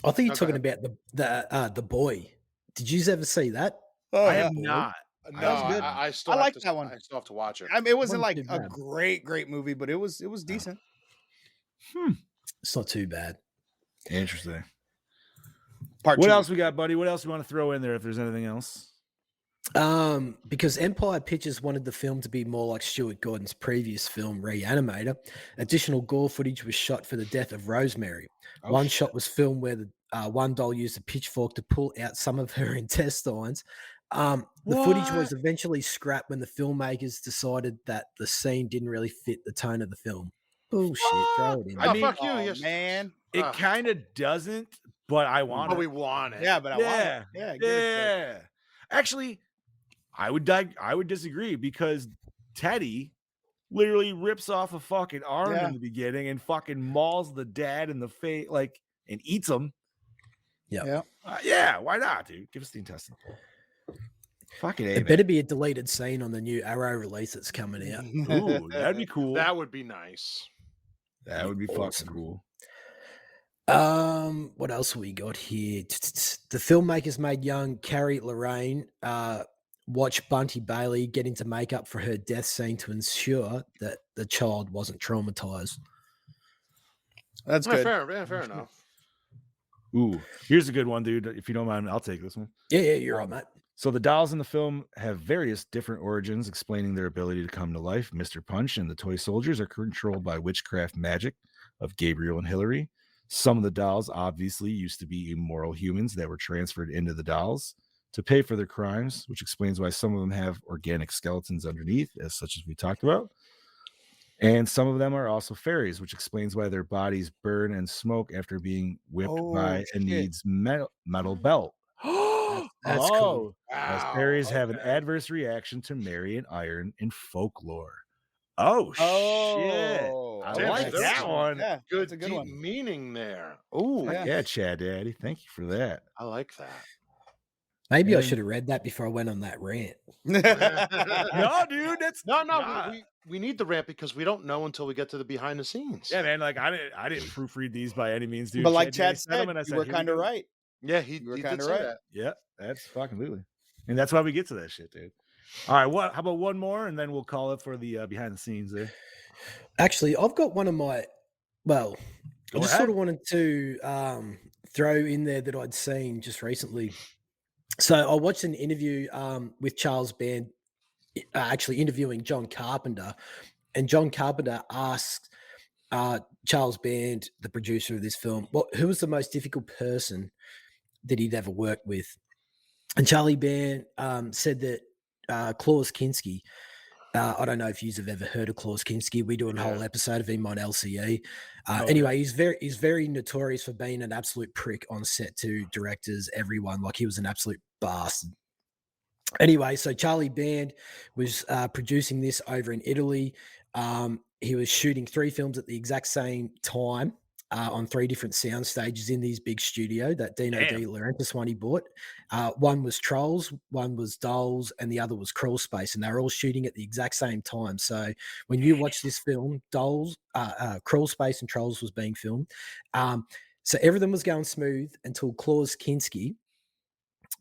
I think you're Okay. talking about the boy. Did you ever see that? Oh, I yeah. have not. No, was good. I still I have like to, that one. I still have to watch it. I mean, it wasn't Wasn't like too a bad. great movie, but it was decent. It's not too bad. Interesting. Part What two. else we got, buddy? What else you want to throw in there if there's anything else? Because Empire Pictures wanted the film to be more like Stuart Gordon's previous film, Reanimator. Additional gore footage was shot for the death of Rosemary. One shot was filmed where the one doll used a pitchfork to pull out some of her intestines. The footage was eventually scrapped when the filmmakers decided that the scene didn't really fit the tone of the film. Bullshit. Throw it in. Oh, I mean, fuck you, Oh, yes. man. It kind of doesn't, but I want But it. we want it. Yeah, but I want it. Yeah. Yeah, give it to it. Yeah. Actually, I would disagree because Teddy literally rips off a fucking arm Yeah. in the beginning and fucking mauls the dad in the face, like, and eats him. Yeah. Yeah, why not, dude? Give us the intestine. Fucking A, It man. better be a deleted scene on the new Arrow release that's coming out. Ooh, that'd be cool. That would be nice. That would be fucking cool. What else we got here? The filmmakers made young Carrie Lorraine watch Bunty Bailey get into makeup for her death scene to ensure that the child wasn't traumatized. That's Yeah, good. fair enough. Ooh, here's a good one, dude. If you don't mind, I'll take this one. Yeah, you're right, mate. So the dolls in the film have various different origins explaining their ability to come to life. Mr. Punch and the toy soldiers are controlled by witchcraft magic of Gabriel and Hillary. Some of the dolls obviously used to be immoral humans that were transferred into the dolls to pay for their crimes, which explains why some of them have organic skeletons underneath, as such as we talked about. And some of them are also fairies, which explains why their bodies burn and smoke after being whipped by a shit. needs metal belt. That's cool. As Wow. fairies have an okay. adverse reaction to Mary and iron in folklore. Oh, shit. I Damn, like there's that some one. Yeah, Good, that's a good deep one. meaning there. Ooh, Yeah, Chad Daddy. Thank you for that. I like that. Maybe I And- should have read that before I went on that rant. No, dude, that's No, nah. we need the rant because we don't know until we get to the behind the scenes. Yeah, man. Like I didn't proofread these by any means, dude. But like Daddy Chad sent them said, and I you said, were "Here we kind of go." right. Yeah, You were he kinda did say right. that. Yeah, that's fucking literally. And that's why we get to that shit, dude. All right, how about one more and then we'll call it for the behind the scenes there. Actually, I've got one of my, well, I Go just sort ahead. of wanted to throw in there that I'd seen just recently. So I watched an interview with Charles Band, actually interviewing John Carpenter, and John Carpenter asked Charles Band, the producer of this film, who was the most difficult person that he'd ever worked with? And Charlie Band said that Klaus Kinski. I don't know if you've ever heard of Klaus Kinski. We do a whole Yeah. episode of him on LCE. Okay. Anyway, he's very notorious for being an absolute prick on set to directors, everyone. Like he was an absolute bastard. Anyway, so Charlie Band was producing this over in Italy. He was shooting 3 films at the exact same time on 3 different sound stages in this big studio, that Dino Damn. De Laurentiis one he bought. One was Trolls, one was Dolls, and the other was Crawl Space, and they were all shooting at the exact same time. So when you watch this film, Dolls, Crawl Space and Trolls was being filmed. So everything was going smooth until Klaus Kinski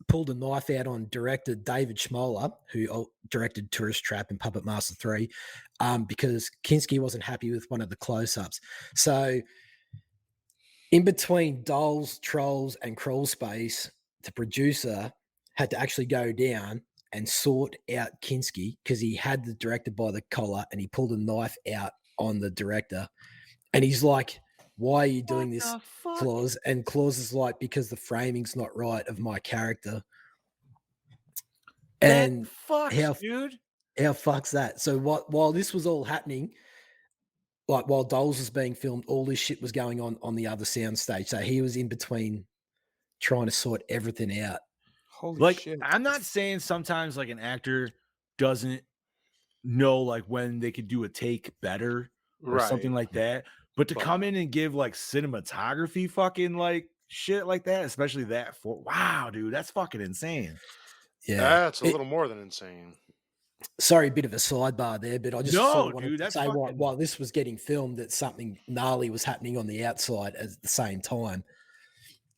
pulled a knife out on director David Schmoller, who directed Tourist Trap and Puppet Master 3, because Kinski wasn't happy with one of the close-ups. So in between Dolls, Trolls, and Crawl Space, the producer had to actually go down and sort out Kinski because he had the director by the collar and he pulled a knife out on the director. And he's like, "Why are you doing this, Claus?" And Claus is like, "Because the framing's not right of my character." And fucks, dude. how fucks that? So while this was all happening, like while Dolls was being filmed, all this shit was going on the other sound stage. So he was in between trying to sort everything out. Holy Like, shit. I'm not saying sometimes like an actor doesn't know like when they could do a take better or something Right. like that, but to But- come in and give like cinematography fucking like shit like that, especially that for wow, dude, that's fucking insane. Yeah. That's a little more than insane. Sorry, a bit of a sidebar there, but I just No, sort of wanted dude, to that's say fucking- while this was getting filmed, that something gnarly was happening on the outside at the same time.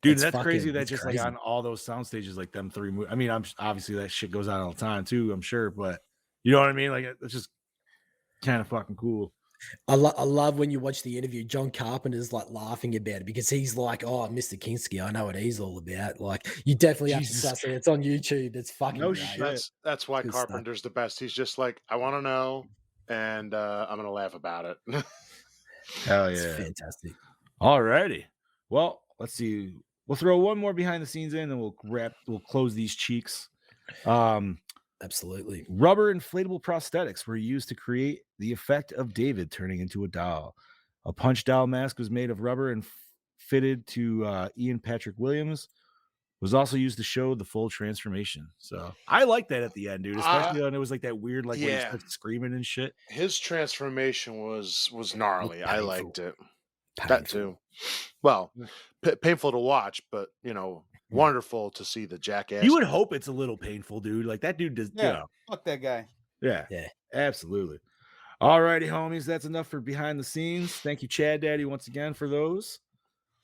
Dude, It's that's crazy fucking- that it's just crazy. like on all those sound stages, like them 3 I mean, I'm obviously that shit goes on all the time too, I'm sure, but you know what I mean? Like it's just kind of fucking cool. I love when you watch the interview, John Carpenter's like laughing about it because he's like, "Oh, Mr. Kinski, I know what he's all about." Like, you definitely have to Jesus suss it. It's on YouTube. It's fucking No great. shit. That's why Good stuff. Carpenter's the best. He's just like, I want to know, and I'm gonna laugh about it. Hell It's yeah. fantastic. All righty. Well, let's see. We'll throw one more behind the scenes in, and we'll close these cheeks. Absolutely. Rubber inflatable prosthetics were used to create the effect of David turning into a doll. A punch doll mask was made of rubber and fitted to Ian Patrick Williams, was also used to show the full transformation. So I like that at the end, dude. Especially when it was like that weird, like when he Yeah. starts screaming and shit. His transformation was gnarly. I painful. liked it. That Painful. too. Well, painful to watch, but wonderful to see the jackass. You would hope it's a little painful, dude. Like that dude does, Yeah, fuck that guy. Yeah. Yeah. Absolutely. All righty, homies. That's enough for behind the scenes. Thank you, Chad Daddy, once again for those.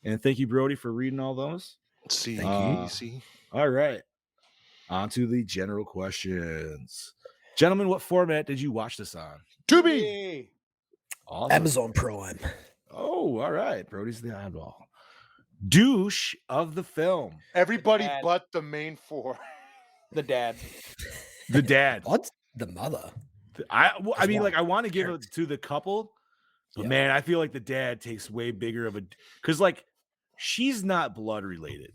And thank you, Brody, for reading all those. See, See. All right. On to the general questions. Gentlemen, what format did you watch this on? Tubi. Awesome. Amazon Prime. Oh, all right. Brody's the oddball. Douche of the film. Everybody Dad. but the main four. The dad. The dad. What? The mother. I mean, one like, I want to give it to the couple, but Yeah. man, I feel like the dad takes way bigger of a, because like she's not blood related,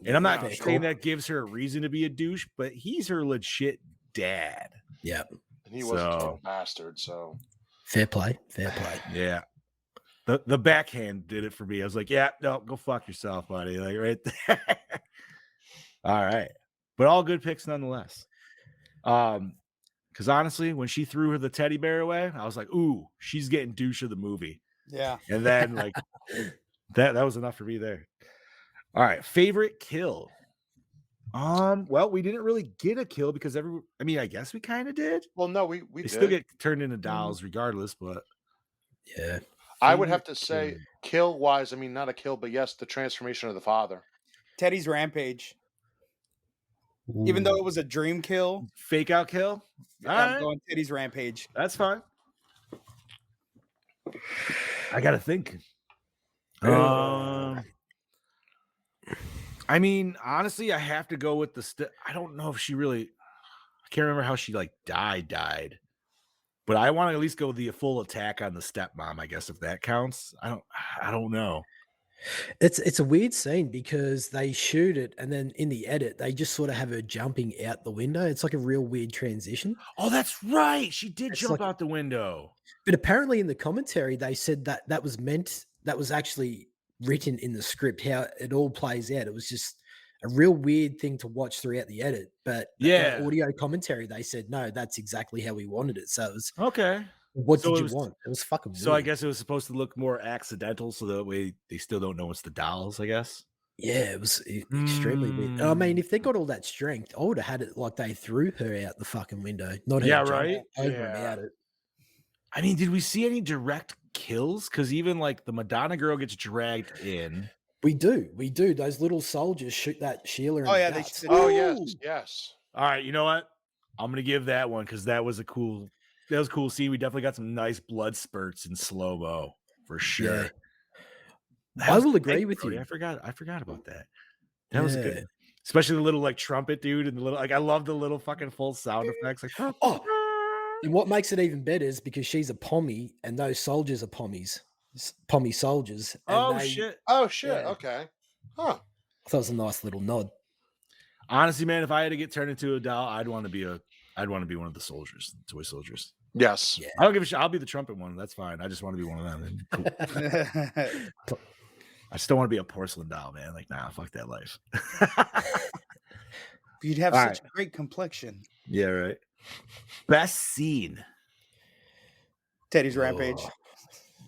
and I'm not No, saying that gives her a reason to be a douche, but he's her legit dad. Yeah. And he was a So- total bastard, so Fair play. Fair play. Yeah. The backhand did it for me. I was like, yeah, no, go fuck yourself, buddy. Like right there. All right. But all good picks nonetheless. Because honestly, when she threw her the teddy bear away, I was like, ooh, she's getting douche of the movie. Yeah. And then like that was enough for me there. All right. Favorite kill. Well, we didn't really get a kill because I guess we kind of did. well, no, we They did. still get turned into dolls regardless, but Yeah. I would have favorite to say, kill. kill wise, I mean, not a kill, but yes, the transformation of the father. Teddy's rampage. Even though it was a dream kill, Fake out kill. All I'm right. going Teddy's rampage. That's fine. I gotta think. I mean, honestly, I have to go with the. I don't know if she really. I can't remember how she like died, but I want to at least go with the full attack on the stepmom. I guess if that counts. I don't know. It's a weird scene because they shoot it and then in the edit they just sort of have her jumping out the window. It's like a real weird transition. Oh, that's right. She did It's jump like- out the window. But apparently in the commentary they said that was actually written in the script, how it all plays out. It was just a real weird thing to watch throughout the edit. But Yeah. the audio commentary, they said, no, that's exactly how we wanted it. So it was, Okay. what So did it you was- want? It was fucking So I weird. guess it was supposed to look more accidental, so that way they still don't know it's the dolls. I guess. Yeah, it was extremely weird. I mean, if they got all that strength, I would have had it like they threw her out the fucking window, not her Yeah, jump right? over Yeah. and out it. I mean, did we see any direct kills? Because even like the Madonna girl gets dragged in. We do. Those little soldiers shoot that Sheila. In Oh, the yeah, they guts. shoot- Oh, Ooh. yes. All right, you know what? I'm gonna give that one because that was a cool scene. We definitely got some nice blood spurts in slow mo for sure. Yeah. That I was will good. agree Thank with Brody. you. I forgot about that. That was Yeah. good. Especially the little like trumpet dude and the little I love the little fucking full sound effects. Like And what makes it even better is because she's a pommie and those soldiers are pommies, pommie soldiers. And oh they, shit. Oh, shit. Yeah. Okay. Huh. I thought it was a nice little nod. Honestly, man, if I had to get turned into a doll, I'd want to be one of the soldiers, toy soldiers. Yes. Yeah. I don't give a shit. I'll be the trumpet one. That's fine. I just want to be one of them. And cool. I still want to be a porcelain doll, man. Like, nah, fuck that life. You'd have All such a great complexion. Yeah, right. Best scene. Teddy's rampage. Oh.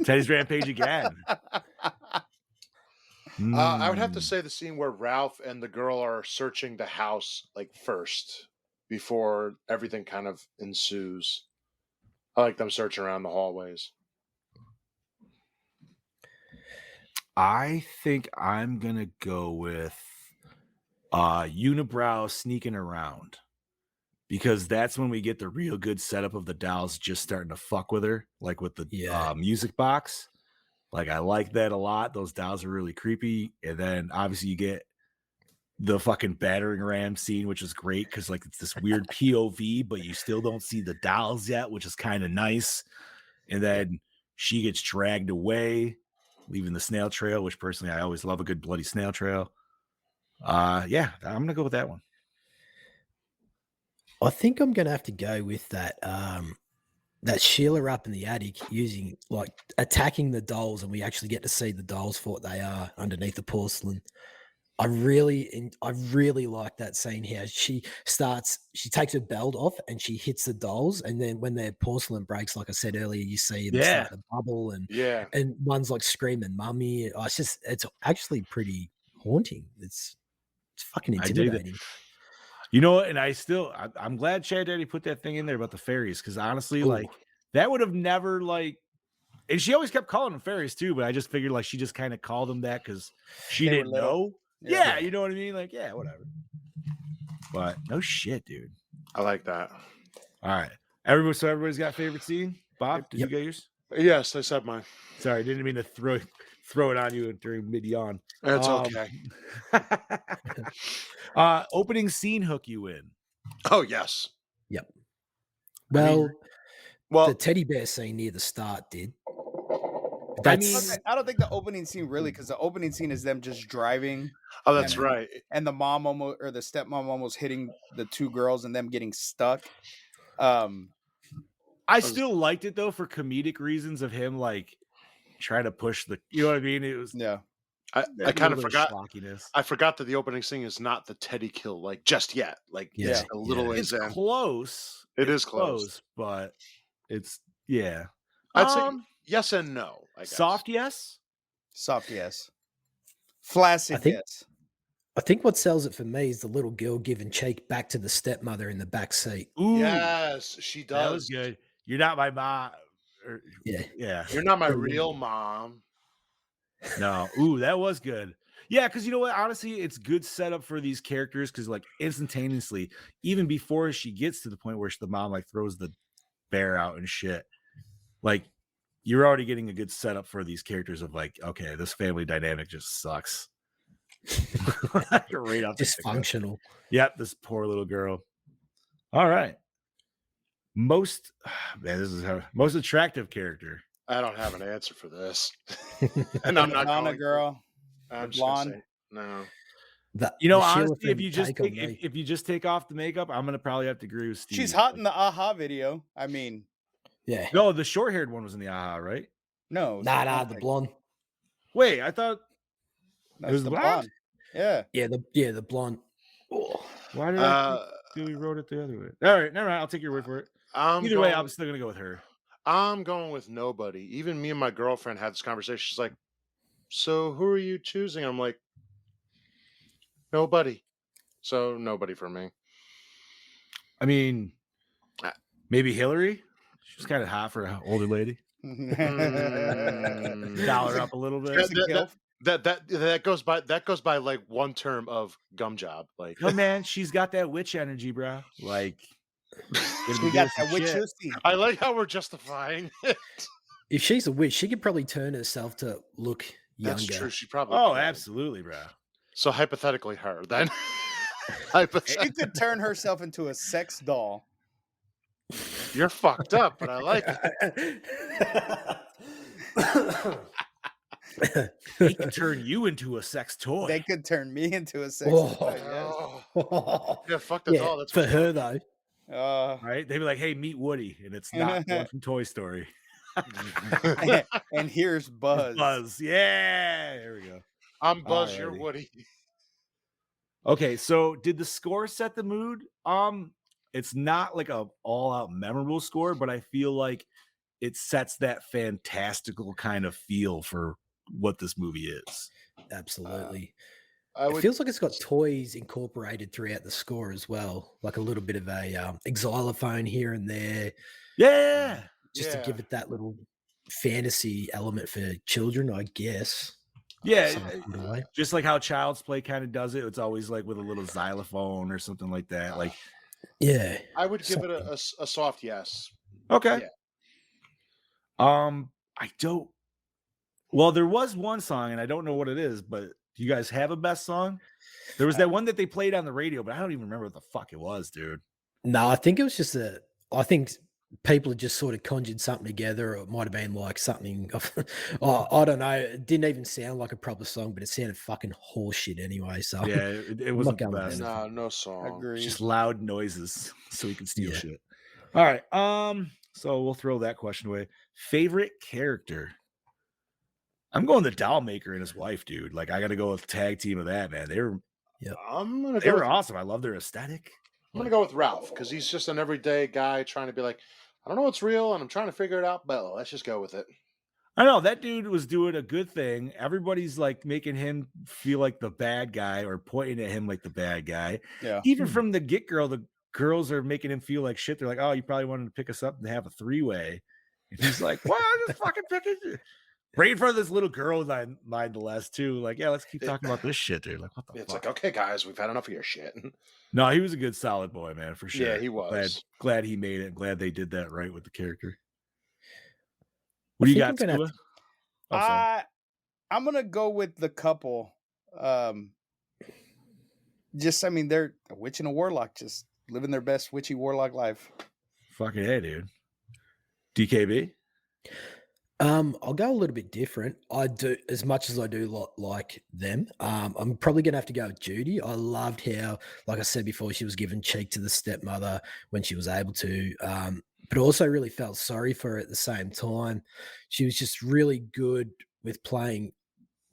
Teddy's rampage again. I would have to Mm. say the scene where Ralph and the girl are searching the house like first before everything kind of ensues. I like them searching around the hallways. I think I'm gonna go with Unibrow sneaking around because that's when we get the real good setup of the dolls just starting to fuck with her, like with the Yeah. music box. Like I like that a lot. Those dolls are really creepy, and then obviously you get the fucking battering ram scene, which is great because like it's this weird POV, but you still don't see the dolls yet, which is kind of nice. And then she gets dragged away, leaving the snail trail, which personally I always love a good bloody snail trail. Yeah, I'm gonna go with that one. I think I'm gonna have to go with that that Sheila up in the attic using attacking the dolls, and we actually get to see the dolls for what they are underneath the porcelain. I really like that scene here. She takes her belt off and she hits the dolls, and then when their porcelain breaks, like I said earlier, you see them Yeah. start to bubble, Yeah. and one's like screaming, "Mummy!" Oh, it's actually pretty haunting. It's fucking I dig that. intimidating. You know what? And I'm glad Chad Daddy put that thing in there about the fairies, because honestly, Ooh. like that would have never like. And she always kept calling them fairies too, but I just figured like she just kind of called them that because she They were didn't little. know. Yeah. Yeah, you know what I mean? Like, yeah, whatever. But no shit, dude. I like that. All right. Everybody's got a favorite scene? Bob, did Yep. you get yours? Yes, I said mine. Sorry, didn't mean to throw it on you during mid yawn. That's okay. Opening scene hook you in. Oh yes. Yep. I mean, Well, Well, the teddy bear scene near the start did. I That's mean, I don't think the opening scene really, because the opening scene is them just driving, oh, that's and- right. and the mom almost, or the stepmom almost hitting the two girls, and them getting stuck. I still liked it though for comedic reasons of him like trying to push the, you know what I mean? It was Yeah. I that kind of little forgot. schlockiness. I forgot that the opening scene is not the Teddy kill, like just yet. Like Yeah, it's a little yeah. ways It's in. close. It It's is close. but it's yeah. I'd say yes and no. I guess. Soft yes. Soft yes. Flaccid think- yes. I think what sells it for me is the little girl giving cheek back to the stepmother in the back seat. Ooh, Yes, she does. that was good. You're not my mom. Yeah. Yeah. You're not my Little- real mom. No. Ooh, that was good. Yeah, because you know what? Honestly, it's good setup for these characters because, like, instantaneously, even before she gets to the point where the mom like throws the bear out and shit, like you're already getting a good setup for these characters of like, okay, this family dynamic just sucks. Right off the get-go. Dysfunctional. Yep, this poor little girl. All right. Most attractive character. I don't have an answer for this, and I'm not Madonna going. girl. I'm the just gonna blonde. say no. You know, the Sheila honestly, if thing you just take on take, me. if you just take off the makeup, I'm gonna probably have to agree with Steve. She's hot in the Aha video. I mean, Yeah. No, the short-haired one was in the AHA, right? no. Nah, the blonde. Wait, I thought That's it was the the blonde. Yeah. Yeah, the blonde. Oh. why did I think we wrote it the other way? All right, never mind. I'll take your word for it. Either way, I'm still gonna go with her. I'm going with nobody. Even me and my girlfriend had this conversation. She's like, "So who are you choosing?" I'm like, "Nobody." So nobody for me. I mean, Uh, maybe Hillary. She's kind of hot for an older lady. Mm. Dial her up a little bit. That goes by like one term of gum job. Like, No, man, she's got that witch energy, bro. Like, We got that witch pussy. I like how we're justifying it. If she's a witch, she could probably turn herself to look younger. That's true. She probably. Oh, could. absolutely, bro. So hypothetically, her then. She could turn herself into a sex doll. You're fucked up, but I like it. They can turn you into a sex toy. They could turn me into a sex Oh. doll. Yes. Oh. Yeah, fuck the Yeah, doll. That's for what her though. Right? They'd be like, "Hey, meet Woody," and it's not the one from Toy Story. And here's Buzz. Buzz, yeah. There we go. I'm Buzz. You're Alrighty. Woody. Okay, so did the score set the mood? It's not like a all-out memorable score, but I feel like it sets that fantastical kind of feel for what this movie is. Absolutely. I It would. feels like it's got toys incorporated throughout the score as well, like a little bit of a xylophone here and there, Yeah. just Yeah. to give it that little fantasy element for children, I guess. Yeah. Some sort of way. Just like how Child's Play kind of does it. It's always like with a little xylophone or something like that. Like, Yeah. I would give it a soft yes. okay. Yeah. I don't. Well, there was one song, and I don't know what it is, but do you guys have a best song? There was that one that they played on the radio, but I don't even remember what the fuck it was, dude. No, I think it was just I think people had just sort of conjured something together, or it might have been like something of, I don't know. It didn't even sound like a proper song, but it sounded fucking horseshit anyway. So Yeah, it wasn't the going with best. anything. No song. It's Agreed. just loud noises so he can steal Yeah. shit. All right. So we'll throw that question away. Favorite character? I'm going the doll maker and his wife, dude. Like, I got to go with tag team of that, man. They were I'm they were awesome. I love their aesthetic. gonna go with Ralph because he's just an everyday guy trying to be like, I don't know what's real and I'm trying to figure it out, but let's just go with it. I know that dude was doing a good thing. Everybody's like making him feel like the bad guy or pointing at him like the bad guy. Yeah. Even from the get girl, the girls are making him feel like shit. They're like, "Oh, you probably wanted to pick us up and have a 3-way," and he's like, "What? I'm just fucking picking." Right in front of this little girl, nonetheless, too. Like, yeah, let's keep talking about this shit, dude. Like, what the It's fuck? like, okay, guys, we've had enough of your shit. No, he was a good, solid boy, man, for sure. Yeah, he was. Glad he made it. Glad they did that right with the character. I What do you think got, I'm gonna have Scuba? Oh, sorry. I'm gonna go with the couple. I mean, they're a witch and a warlock, just living their best witchy warlock life. Fucking hey, dude. DKB? I'll go a little bit different. I do as much as I do like them. I'm probably gonna have to go with Judy. I loved how, like I said before, she was giving cheek to the stepmother when she was able to. But also really felt sorry for her at the same time. She was just really good with playing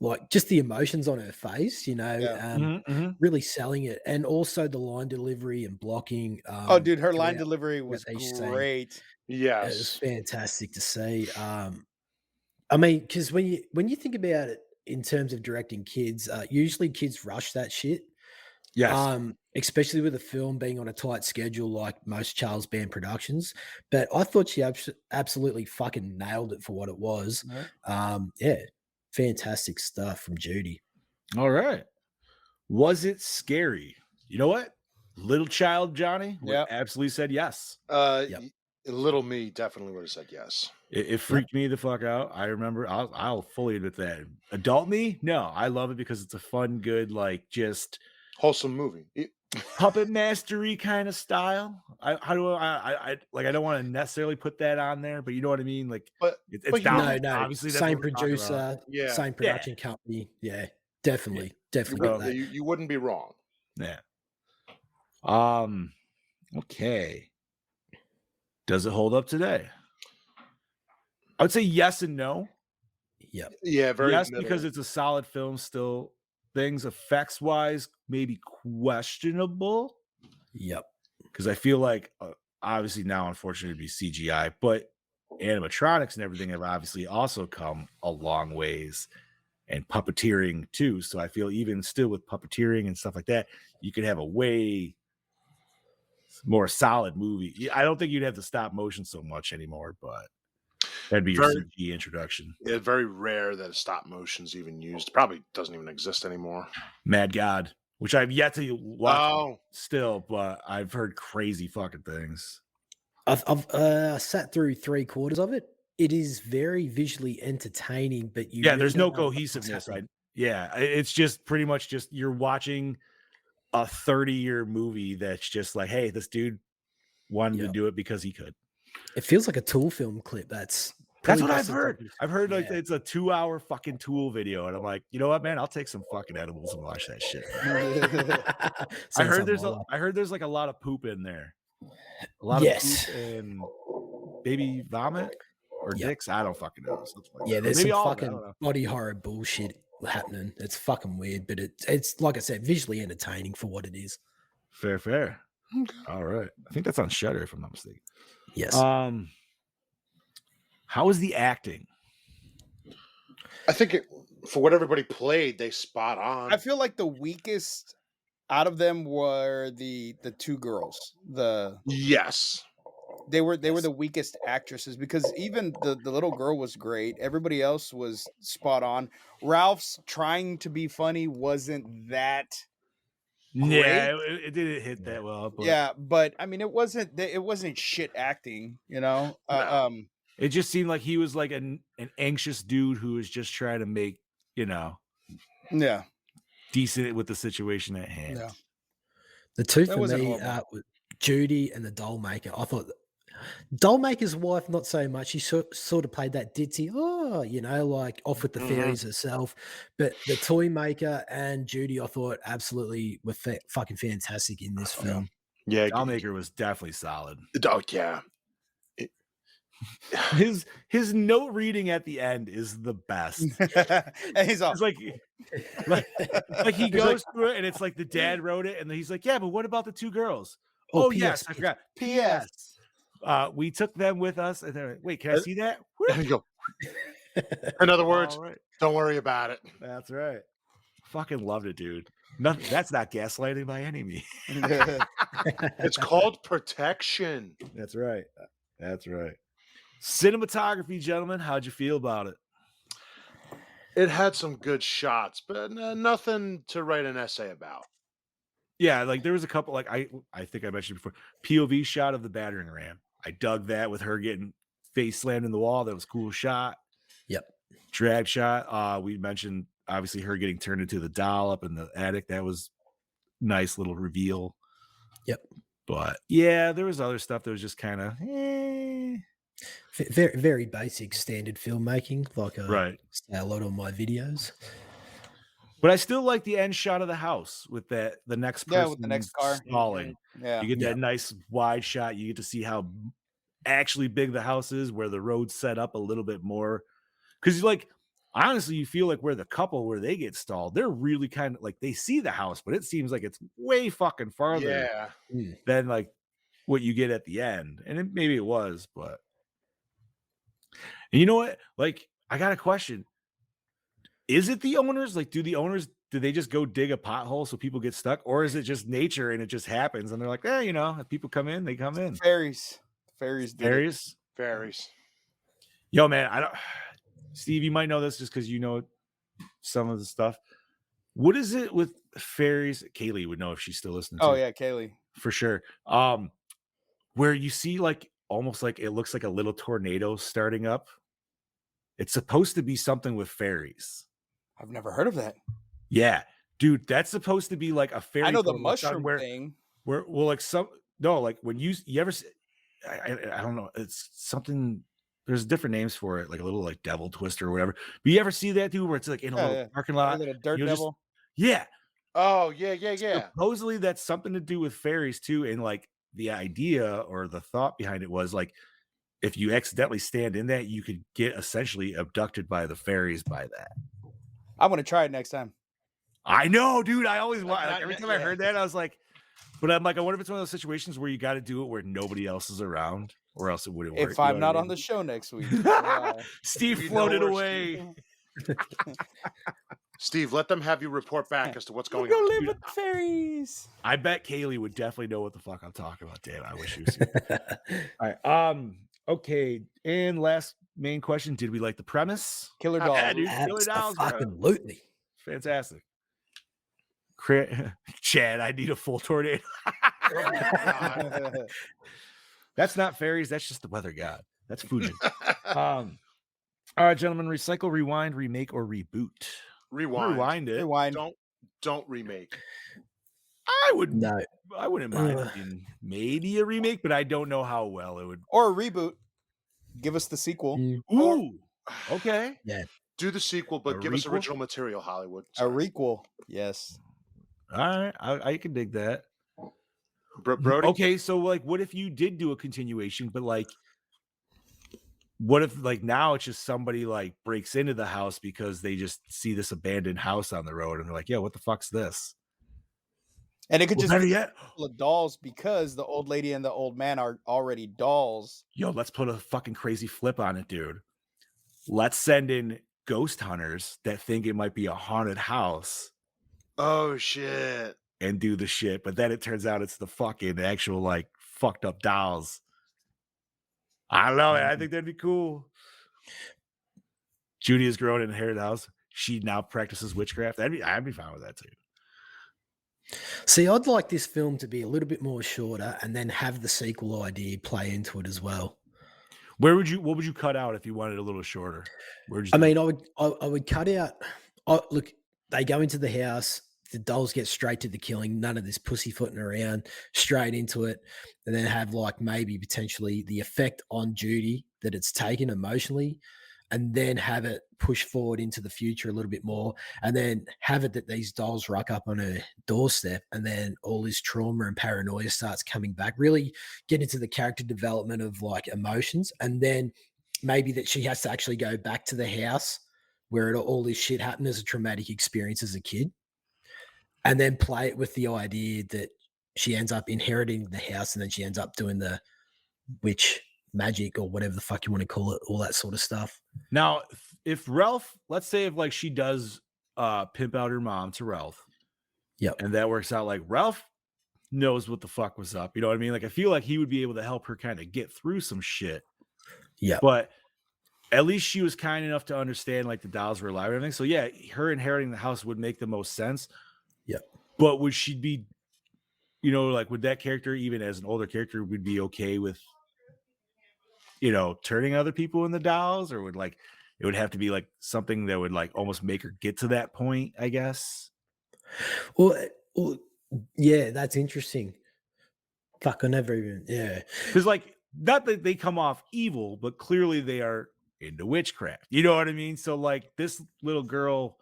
like just the emotions on her face, Yeah. really selling it. And also the line delivery and blocking. Oh, dude, her line throughout delivery was each scene. great. It was Yes. fantastic to see. I mean, because when you think about it in terms of directing kids, usually kids rush that shit. Yes. Especially with a film being on a tight schedule like most Charles Band productions. But I thought she absolutely fucking nailed it for what it was. Yeah, fantastic stuff from Judy. All right. Was it scary? You know what? Little child Johnny would Yep. absolutely said yes. Yep. Little me definitely would have said yes. It freaked me the fuck out. I remember. I'll fully admit that. Adult me, no, I love it because it's a fun, good, like just Wholesome movie. puppet mastery kind of style. I don't want to necessarily put that on there, but you know what I mean. Like, But it's but you down. know- No, Obviously, that's same what we're talking about. producer, Yeah. same production company. Yeah, definitely You, got would, that. you wouldn't be wrong. Yeah. Okay. Does it hold up today? I would say yes and no. Yep. Yeah, very Yes, middle. because it's a solid film still. Things effects wise, maybe questionable. Yep. Because I feel like obviously now, unfortunately, it'd be CGI, but animatronics and everything have obviously also come a long ways, and puppeteering too. So I feel even still with puppeteering and stuff like that, you could have a way more solid movie. I don't think you'd have to stop motion so much anymore, but that'd be your Very- CG introduction. It's very rare that stop motion's even used. Probably doesn't even exist anymore. Mad God, which I've yet to watch Oh, still, but I've heard crazy fucking things. I've sat through 3/4 of it. It is very visually entertaining, but you Yeah, really there's no don't know what's cohesiveness. happening. It's just pretty much just you're watching a 30-year movie that's just like, hey, this dude wanted to Yep. do it because he could. It feels like a Tool film clip. That's That's probably what I've best heard. adapted. I've heard like Yeah. it's a 2-hour fucking Tool video, and I'm like, you know what, man? I'll take some fucking edibles and watch that shit. I Sounds heard like there's my life. I heard there's like a lot of poop in there. A lot Yes. of poop and baby vomit or Yep. dicks. I don't fucking know. Something like Yeah, that. Or there's maybe some all of it, I fucking don't know. body horror bullshit happening. It's fucking weird, but it's like I said, visually entertaining for what it is. Fair. All right. I think that's on Shudder, if I'm not mistaken. Yes. How is the acting? I think for what everybody played, they spot on. I feel like the weakest out of them were the two girls. Yes. They were the weakest actresses because even the little girl was great. Everybody else was spot on. Ralph's trying to be funny wasn't that Yeah, great. it didn't hit that well. But Yeah, but I mean it wasn't shit acting, you know. No. it just seemed like he was like an anxious dude who was just trying to make, Yeah. decent with the situation at hand. Yeah. The two That for wasn't me, horrible. were Judy and the doll maker. I thought doll maker's wife, not so much. She sort of played that ditzy, like off with the fairies herself. But the toy maker and Judy, I thought absolutely were fucking fantastic in this film. Yeah. Dollmaker was definitely solid. Oh, yeah. his note reading at the end is the best. And he's all, It's like he goes through it and it's like the dad wrote it and then he's like, yeah, but what about the two girls? Oh, yes, I forgot. P.S. We took them with us. And they're like, wait, can I see that? There you go. In other words, All right. don't worry about it. That's right. Fucking loved it, dude. Nothing. That's not gaslighting by any means. It's called protection. That's right. That's right. Cinematography, gentlemen. How'd you feel about it? It had some good shots, but nothing to write an essay about. Yeah, like there was a couple, like I think I mentioned before, POV shot of the battering ram. I dug that with her getting face slammed in the wall. That was a cool shot. Yep. Drag shot. We mentioned obviously her getting turned into the doll up in the attic. That was nice little reveal. Yep. But yeah, there was other stuff that was just kind of Very, very basic standard filmmaking, like right. say a lot on my videos. But I still like the end shot of the house with the next person with the next car stalling. Yeah, You get that nice wide shot. You get to see how actually big the house is, where the road's set up a little bit more. Because like honestly, you feel like where the couple where they get stalled, they're really kind of like they see the house, but it seems like it's way fucking farther than like what you get at the end. And maybe it was, but and you know what? Like, I got a question. Is it the owners? Like, do they just go dig a pothole so people get stuck? Or is it just nature and it just happens? And they're like, you know, if people come in, they come in. Fairies. Fairies. Yo, man, I don't Steve, you might know this just because you know some of the stuff. What is it with fairies? Kaylee would know if she's still listening. Oh, yeah, Kaylee. For sure. Where you see like almost like it looks like a little tornado starting up. It's supposed to be something with fairies. I've never heard of that. Yeah, dude, that's supposed to be like a fairy. I know the tale mushroom where, thing. Where well, like like when you ever, I don't know, it's something. There's different names for it, like a little like devil twister or whatever. But you ever see that dude where it's like in a little parking lot, a little dirt devil? Yeah. Oh yeah. Supposedly that's something to do with fairies too, and like the idea or the thought behind it was like if you accidentally stand in that, you could get essentially abducted by the fairies by that. I'm gonna try it next time. I know, dude. I always want every time I heard that, I was like, but I'm like, I wonder if it's one of those situations where you got to do it where nobody else is around, or else it wouldn't work. If I'm not on the show next week, Steve floated away. Steve, let them have you report back as to what's going on. on. Go live with the fairies. I bet Kaylee would definitely know what the fuck I'm talking about. Damn, I wish she was here. All right. Okay. And last main question: did we like the premise? Killer dolls. Yeah, dude. Killer dolls. Absolutely. Fantastic. Chad, I need a full tornado. That's not fairies. That's just the weather god. That's Fujin. All right, gentlemen. Recycle, rewind, remake, or reboot. Rewind it. Rewind. Don't remake. I wouldn't mind maybe a remake, but I don't know how well it would. Or a reboot. Give us the sequel. Ooh. Okay. Yeah. Do the sequel, but give us original material, Hollywood. A requel. Yes. All right. I can dig that. Brody? Okay, so like what if you did do a continuation, but like what if like now it's just somebody like breaks into the house because they just see this abandoned house on the road and they're like, yeah, what the fuck's this? And it could just be yet, full of dolls because the old lady and the old man are already dolls. Yo, let's put a fucking crazy flip on it, dude. Let's send in ghost hunters that think it might be a haunted house. Oh shit. And do the shit, but then it turns out it's the fucking actual like fucked up dolls. I don't know, man. I think that'd be cool. Judy has grown and inherited the house. She now practices witchcraft. I'd be fine with that too. See, I'd like this film to be a little bit more shorter and then have the sequel idea play into it as well. What would you cut out if you wanted a little shorter? I would cut out. Look, they go into the house. The dolls get straight to the killing. None of this pussyfooting around. Straight into it, and then have like maybe potentially the effect on Judy that it's taken emotionally. and then have it push forward into the future a little bit more, and then have it that these dolls rock up on her doorstep, and then all this trauma and paranoia starts coming back. Really get into the character development of like emotions, and then maybe that she has to actually go back to the house where all this shit happened as a traumatic experience as a kid, and then play it with the idea that she ends up inheriting the house, and then she ends up doing the witch magic or whatever the fuck you want to call it, all that sort of stuff. Now, if Ralph, let's say if like she does pimp out her mom to Ralph, Yep. and that works out, like Ralph knows what the fuck was up. You know what I mean? Like I feel like he would be able to help her kind of get through some shit. Yeah. But at least she was kind enough to understand like the dolls were alive and everything. So yeah, her inheriting the house would make the most sense. Yep. But would she be, you know, like would that character, even as an older character, would be okay with, you know, turning other people into dolls, or would like it would have to be like something that would like almost make her get to that point, I guess. Well, yeah, that's interesting. Fuck, I never even, yeah. Because like not that they come off evil, but clearly they are into witchcraft. You know what I mean? So like this little girl,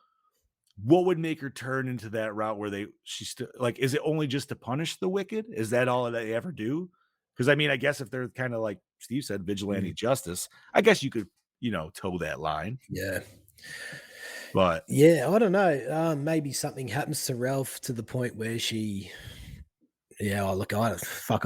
what would make her turn into that route where she's still like, is it only just to punish the wicked? Is that all that they ever do? Because I mean, I guess if they're kind of like Steve said, vigilante justice, I guess you could, you know, toe that line. Yeah. But Yeah, I don't know. Maybe something happens to Ralph to the point where she, yeah, oh, look, I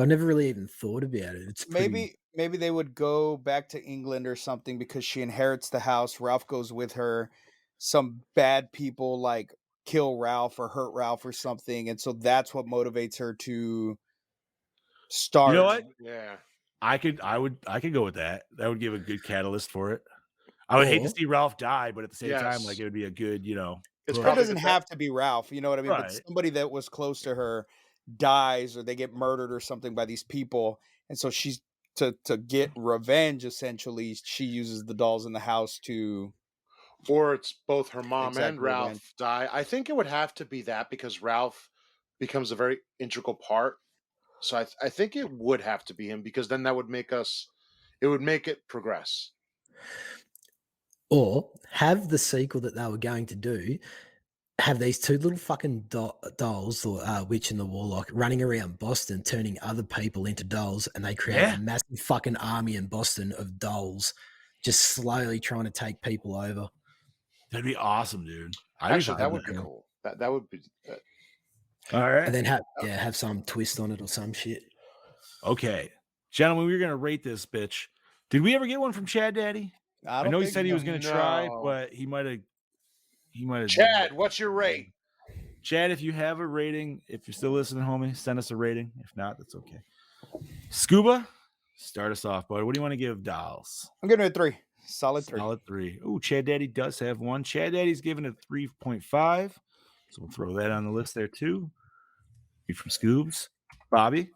never really even thought about it. It's pretty, Maybe they would go back to England or something because she inherits the house. Ralph goes with her. Some bad people like kill Ralph or hurt Ralph or something, and so that's what motivates her to start. you know what? Yeah. I could go with that. That would give a good catalyst for it. I would hate to Or- see Ralph die, but at the same time, like Yes. it would be a good, you know. It's It probably doesn't the have to be Ralph, you know what I mean? But Right. somebody that was close to her dies or they get murdered or something by these people, and so she's to get revenge. Essentially, she uses the dolls in the house to or it's both her mom and exactly Ralph revenge. die. I think it would have to be that because Ralph becomes a very integral part. So I think it would have to be him because then that would make it would make it progress. or have the sequel that they were going to do have these two little fucking dolls, or Witch and the Warlock, running around Boston, turning other people into dolls, and they create Yeah. a massive fucking army in Boston of dolls, just slowly trying to take people over. That'd be awesome, dude. I'd be Actually, fine that with would be cool. That would be. All right. And then have some twist on it or some shit. Okay. Gentlemen, we're gonna rate this bitch. Did we ever get one from Chad Daddy? I know he said he was gonna try, No. but he might have Chad, what's your rate? Chad, if you have a rating, if you're still listening, homie, send us a rating. If not, that's okay. Scuba, start us off, bud. What do you want to give dolls? I'm giving it a 3. Solid 3. Solid 3. Ooh, Chad Daddy does have one. Chad Daddy's giving it 3.5. So we'll throw that on the list there too. You from Scoobs. Bobby.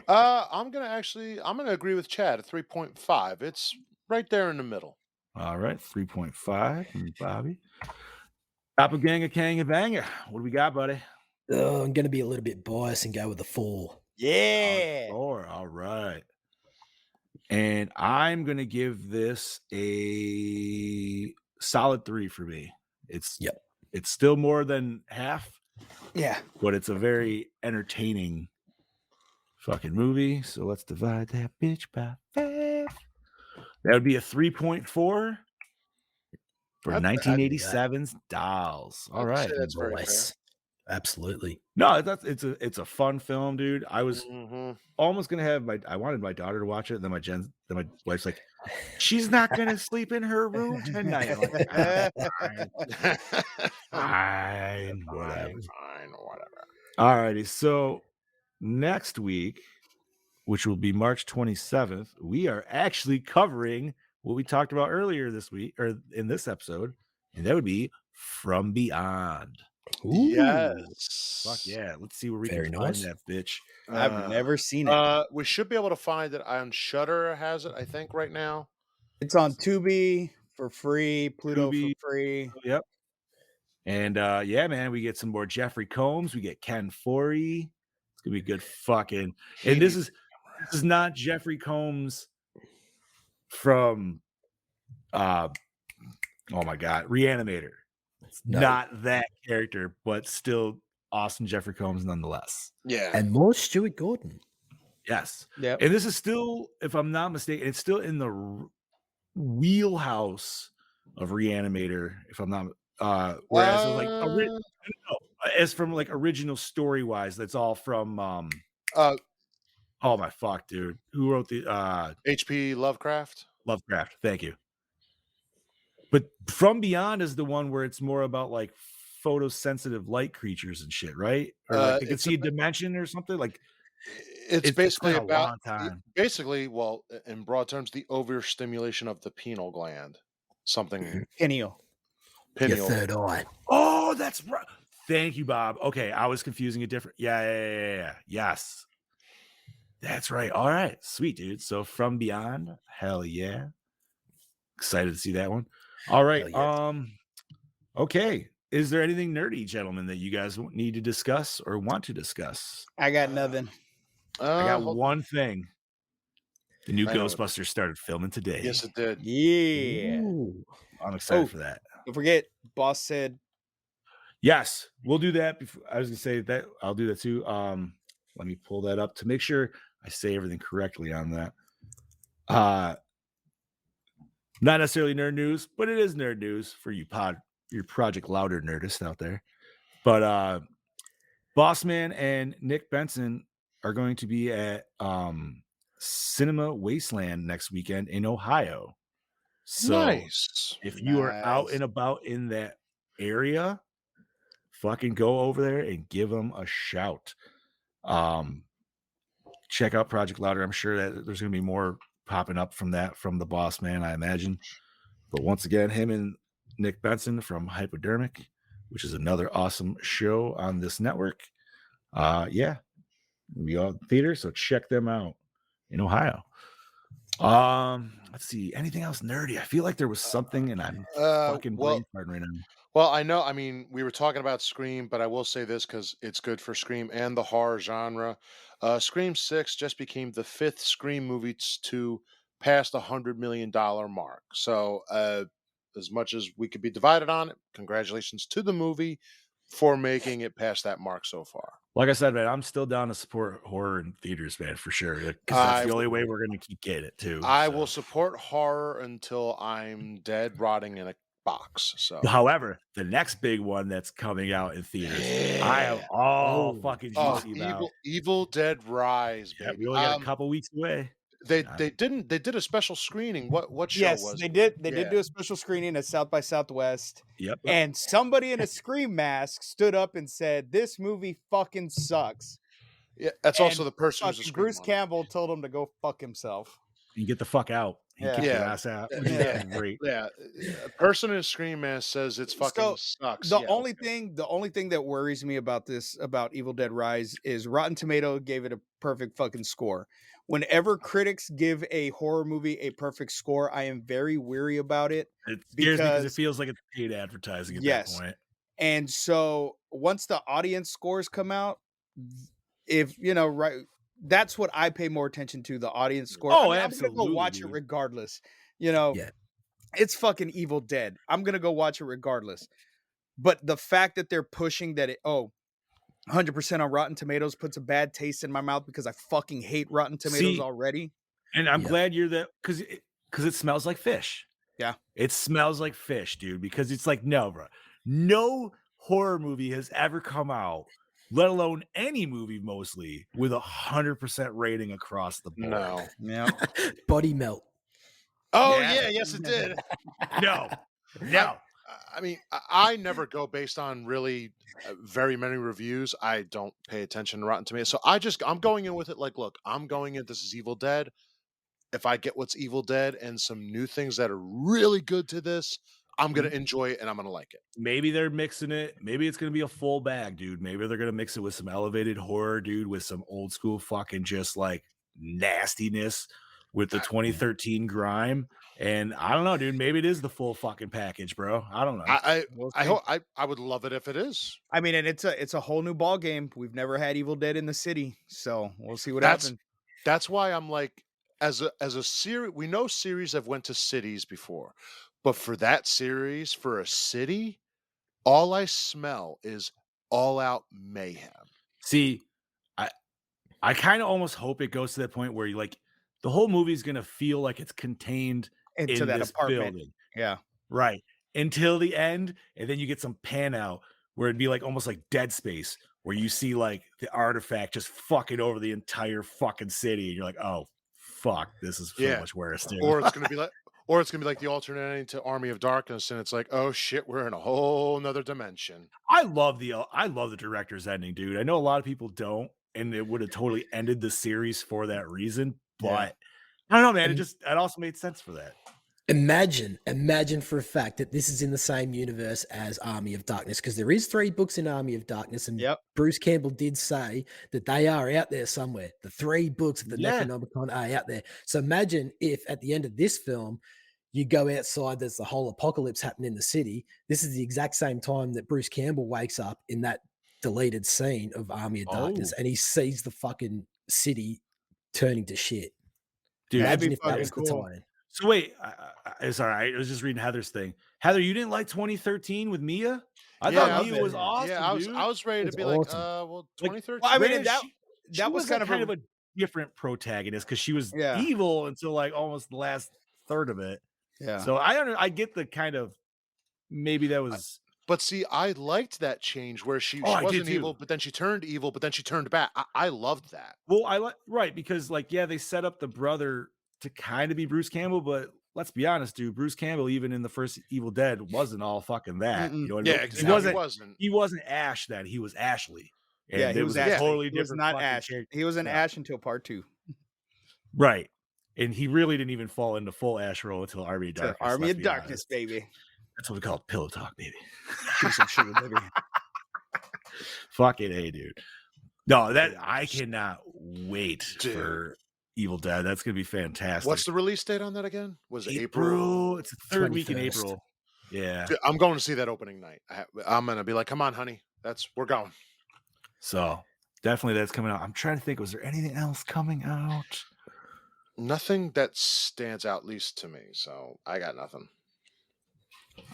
I'm gonna agree with Chad at 3.5. It's right there in the middle. All right, 3.5 from Bobby. Top of Gang of Kang and Banger. What do we got, buddy? I'm going to be a little bit biased and go with a 4. Yeah. 4. All right. And I'm going to give this a solid 3 for me. It's still more than half, Yeah. but it's a very entertaining fucking movie. So let's divide that bitch by 5. That would be a 3.4 for 1987's Dolls. All right. That's very fair. Nice. Absolutely. No, it's a fun film, dude. I was Mhm. almost gonna have I wanted my daughter to watch it, and then my wife's like, she's not gonna sleep in her room tonight. I'm like, fine, whatever. Fine, whatever. All righty. So next week, which will be March 27th, we are actually covering what we talked about earlier this week or in this episode, and that would be From Beyond. Yes. Fuck yeah. Let's see where we Very can nice. find that bitch. I've never seen it. We should be able to find it on Shudder. Has it? I think right now. It's on Tubi for free, Pluto Tubi. for free. Yep. And yeah, man, we get some more Jeffrey Combs. We get Ken Foree. It's gonna be good fucking. And this is not Jeffrey Combs from Oh my god, Reanimator. No. Not that character, but still awesome Jeffrey Combs nonetheless. Yeah. And more Stuart Gordon. Yes. Yep. And this is still, if I'm not mistaken, it's still in the wheelhouse of Reanimator, if I'm not whereas it's like no, as from like original story wise, that's all from uh, oh my fuck, dude. Who wrote the H.P. Lovecraft. Lovecraft? Thank you. But From Beyond is the one where it's more about like photosensitive light creatures and shit, right? Or like they can It's see a dimension or something. Like It's it's basically been a about long time. basically, well, in broad terms, the overstimulation of the pineal gland. Something Pineal. Your pineal. third eye. Oh, that's right. Thank you, Bob. Okay, I was confusing it different. Yeah. Yes. That's right. All right. Sweet, dude. So From Beyond, hell yeah. Excited to see that one. All right. Hell yes. Okay. Is there anything nerdy, gentlemen, that you guys need to discuss or want to discuss? I got nothing. I got Hold- one thing. The new I know. Ghostbusters started filming today. Yes, it did. Yeah. Ooh. I'm excited Oh. for that. Don't forget, boss said Yes, we'll do that. I was gonna say that I'll do that too. Let me pull that up to make sure I say everything correctly on that. Not necessarily nerd news, but it is nerd news for you your Project Louder nerdists out there. But Bossman and Nick Benson are going to be at Cinema Wasteland next weekend in Ohio. So Nice. if you are out Nice. and about in that area, fucking go over there and give them a shout. Check out Project Louder. I'm sure that there's going to be more popping up from the boss man, I imagine. But once again, him and Nick Benson from Hypodermic, which is another awesome show on this network. Yeah, we all theater, so check them out in Ohio. Let's see, anything else nerdy? I feel like there was something, and I'm fucking brain farting right now. Well, I know. I mean, we were talking about Scream, but I will say this because it's good for Scream and the horror genre. Scream 6 just became the fifth Scream movie to pass the $100 million mark. So, as much as we could be divided on it, congratulations to the movie for making it past that mark so far. Like I said, man, I'm still down to support horror in theaters, man, for sure. Because I that's the only way we're gonna keep getting it too. I so. will support horror until I'm dead, rotting in a box. So, However, the next big one that's coming out in theaters, I am all fucking juicy about. Evil Dead Rise, Yeah, baby. we only got a couple weeks away. They did a special screening. What show yes, was they it? did. They Yeah. did do a special screening at South by Southwest, Yep. and somebody in a Scream mask stood up and said, "This movie fucking sucks." Yeah, that's also And the person who's a fucking Scream Bruce one. Campbell told him to go fuck himself. And get the fuck out. And Yeah. kick your Yeah. ass out. Yeah. Which is Yeah. great. Yeah, a person in a Scream mask says it's fucking sucks. The Yeah, only thing that worries me about Evil Dead Rise is Rotten Tomato gave it a perfect fucking score. Whenever critics give a horror movie a perfect score, I am very weary about it. It scares me because it Because- feels like it's paid advertising at Yes. that point. And so once the audience scores come out, if you know, right, that's what I pay more attention to, the audience score. Oh, I'm gonna absolutely, go watch it dude. regardless. You know, Yeah. it's fucking Evil Dead. I'm gonna go watch it regardless. But the fact that they're pushing that 100% on Rotten Tomatoes puts a bad taste in my mouth because I fucking hate Rotten Tomatoes See, already. And I'm Yeah. glad you're that because it smells like fish. Yeah. It smells like fish, dude, because it's like, no, bro. No horror movie has ever come out, let alone any movie mostly, with 100% rating across the board. No. Yeah. Body melt. Oh Yeah. yeah, yes it did. No. No. I mean, I never go based on really very many reviews. I don't pay attention to Rotten Tomatoes, so I'm going in with it like, look, I'm going in. This is Evil Dead. If I get what's Evil Dead and some new things that are really good to this, I'm gonna enjoy it and I'm gonna like it. Maybe they're mixing it. Maybe it's gonna be a full bag, dude. Maybe they're gonna mix it with some elevated horror, dude, with some old school fucking just like nastiness with the 2013 grime. And I don't know, dude. Maybe it is the full fucking package, bro. I don't know. We'll I see. hope I would love it if it is. I mean, and it's a whole new ball game. We've never had Evil Dead in the city, so we'll see what That's- happens. That's why I'm like, as a series, we know series have went to cities before, but for that series, for a city, all I smell is all out mayhem. See, I I kind of almost hope it goes to that point where you like the whole movie is gonna feel like it's contained Into in that this apartment. building. Yeah. Right. Until the end, and then you get some pan out where it'd be like almost like Dead Space, where you see like the artifact just fucking over the entire fucking city, and you're like, oh fuck, this is so Yeah. much worse, dude. Or it's gonna be like or it's gonna be like the alternate ending to Army of Darkness, and it's like, oh shit, we're in a whole nother dimension. I love the director's ending, dude. I know a lot of people don't, and it would have totally ended the series for that reason, Yeah. but I don't know, man. And- It also made sense for that. Imagine for a fact that this is in the same universe as Army of Darkness, because there is 3 books in Army of Darkness, and Yep. Bruce Campbell did say that they are out there somewhere. The 3 books of the Yeah. Necronomicon are out there. So imagine if at the end of this film, you go outside, there's the whole apocalypse happening in the city. This is the exact same time that Bruce Campbell wakes up in that deleted scene of Army of Darkness, Oh. and he sees the fucking city turning to shit. Dude, That'd Imagine be if that fucking was the cool. tie-in. so wait, sorry, I was just reading Heather's thing. Heather, you didn't like 2013 with Mia? I Yeah, thought I Mia was it. awesome, Yeah, dude. I was ready to It's be awesome. like, well, Like, 2013. Well, I mean, granted, that she was was kind like of a different protagonist because she was Yeah. evil until like almost the last third of it. Yeah. So I get the kind of maybe that was But see, I liked that change where she I did wasn't too. evil, but then she turned evil, but then she turned back. I loved that. Well, I like right because like yeah, they set up the brother to kind of be Bruce Campbell, but let's be honest, dude. Bruce Campbell, even in the first Evil Dead, wasn't all fucking that. Mm-mm. You know what I Yeah, mean? exactly. He wasn't. He wasn't Ash then. He was Ashley. And Yeah, he it was was a Ashley. totally He was different not fucking Ash. character. He was an Yeah. Ash until part 2. Right. And he really didn't even fall into full Ash role until Army of To Darkness. Army let's of be Darkness, honest. baby. That's what we call it, pillow talk, baby. Give me some sugar, baby. Fucking A, dude. No, that I cannot wait Dude. for Evil Dead. That's gonna be fantastic. What's the release date on that again? Was it April? It's the third week in 21st. April. Yeah. Dude, I'm going to see that opening night. I'm gonna be like, come on, honey. We're going. So definitely that's coming out. I'm trying to think, was there anything else coming out? Nothing that stands out, least to me. So I got nothing.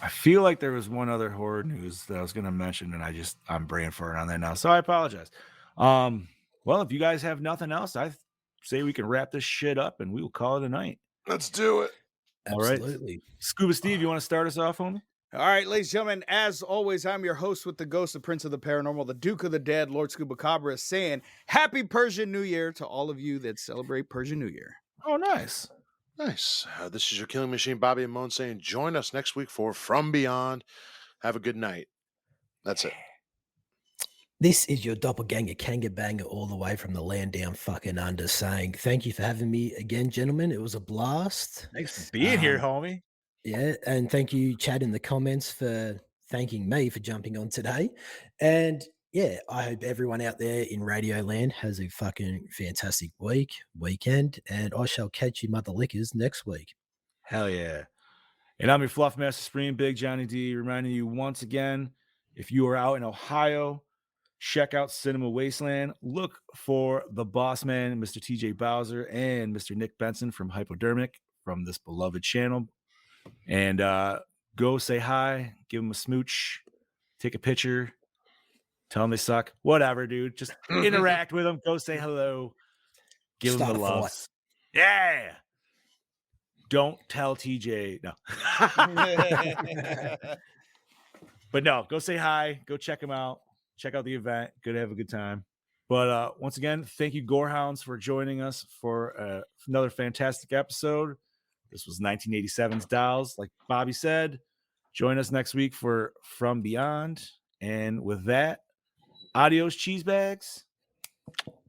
I feel like there was one other horror news that I was gonna mention, and I'm brain farting on that now. So I apologize. Well, if you guys have nothing else, I say we can wrap this shit up and we will call it a night. Let's do it. All right. Absolutely. Scuba Steve, you want to start us off, homie? All right, ladies and gentlemen, as always, I'm your host with the ghost, the prince of the paranormal, the duke of the dead, Lord Scuba Cabra, saying Happy Persian New Year to all of you that celebrate Persian New Year. Oh, nice. Nice. This is your killing machine, Bobby and Moan, saying join us next week for From Beyond. Have a good night. That's it. This is your doppelganger Kanga Banger all the way from the land down fucking under saying thank you for having me again, gentlemen. It was a blast. Thanks for being here, homie. Yeah, and thank you, Chad, in the comments for thanking me for jumping on today. And yeah, I hope everyone out there in Radio Land has a fucking fantastic weekend, and I shall catch you mother lickers next week. Hell yeah. And I'm your Fluff Master Supreme, Big Johnny D, reminding you once again, if you are out in Ohio, check out Cinema Wasteland. Look for the boss man, Mr. TJ Bowser, and Mr. Nick Benson from Hypodermic from this beloved channel. And go say hi, give them a smooch, take a picture, tell them they suck, whatever, dude. Just interact with them, go say hello, give Start them the a fight. loves. Yeah. Don't tell TJ. No. But no, go say hi, go check him out, check out the event. Good to have a good time. But once again, thank you, Gorehounds, for joining us for another fantastic episode. This was 1987's Dolls. Like Bobby said, join us next week for From Beyond. And with that, adios, cheese bags.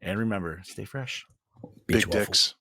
And remember, stay fresh. Big Beach waffle. dicks.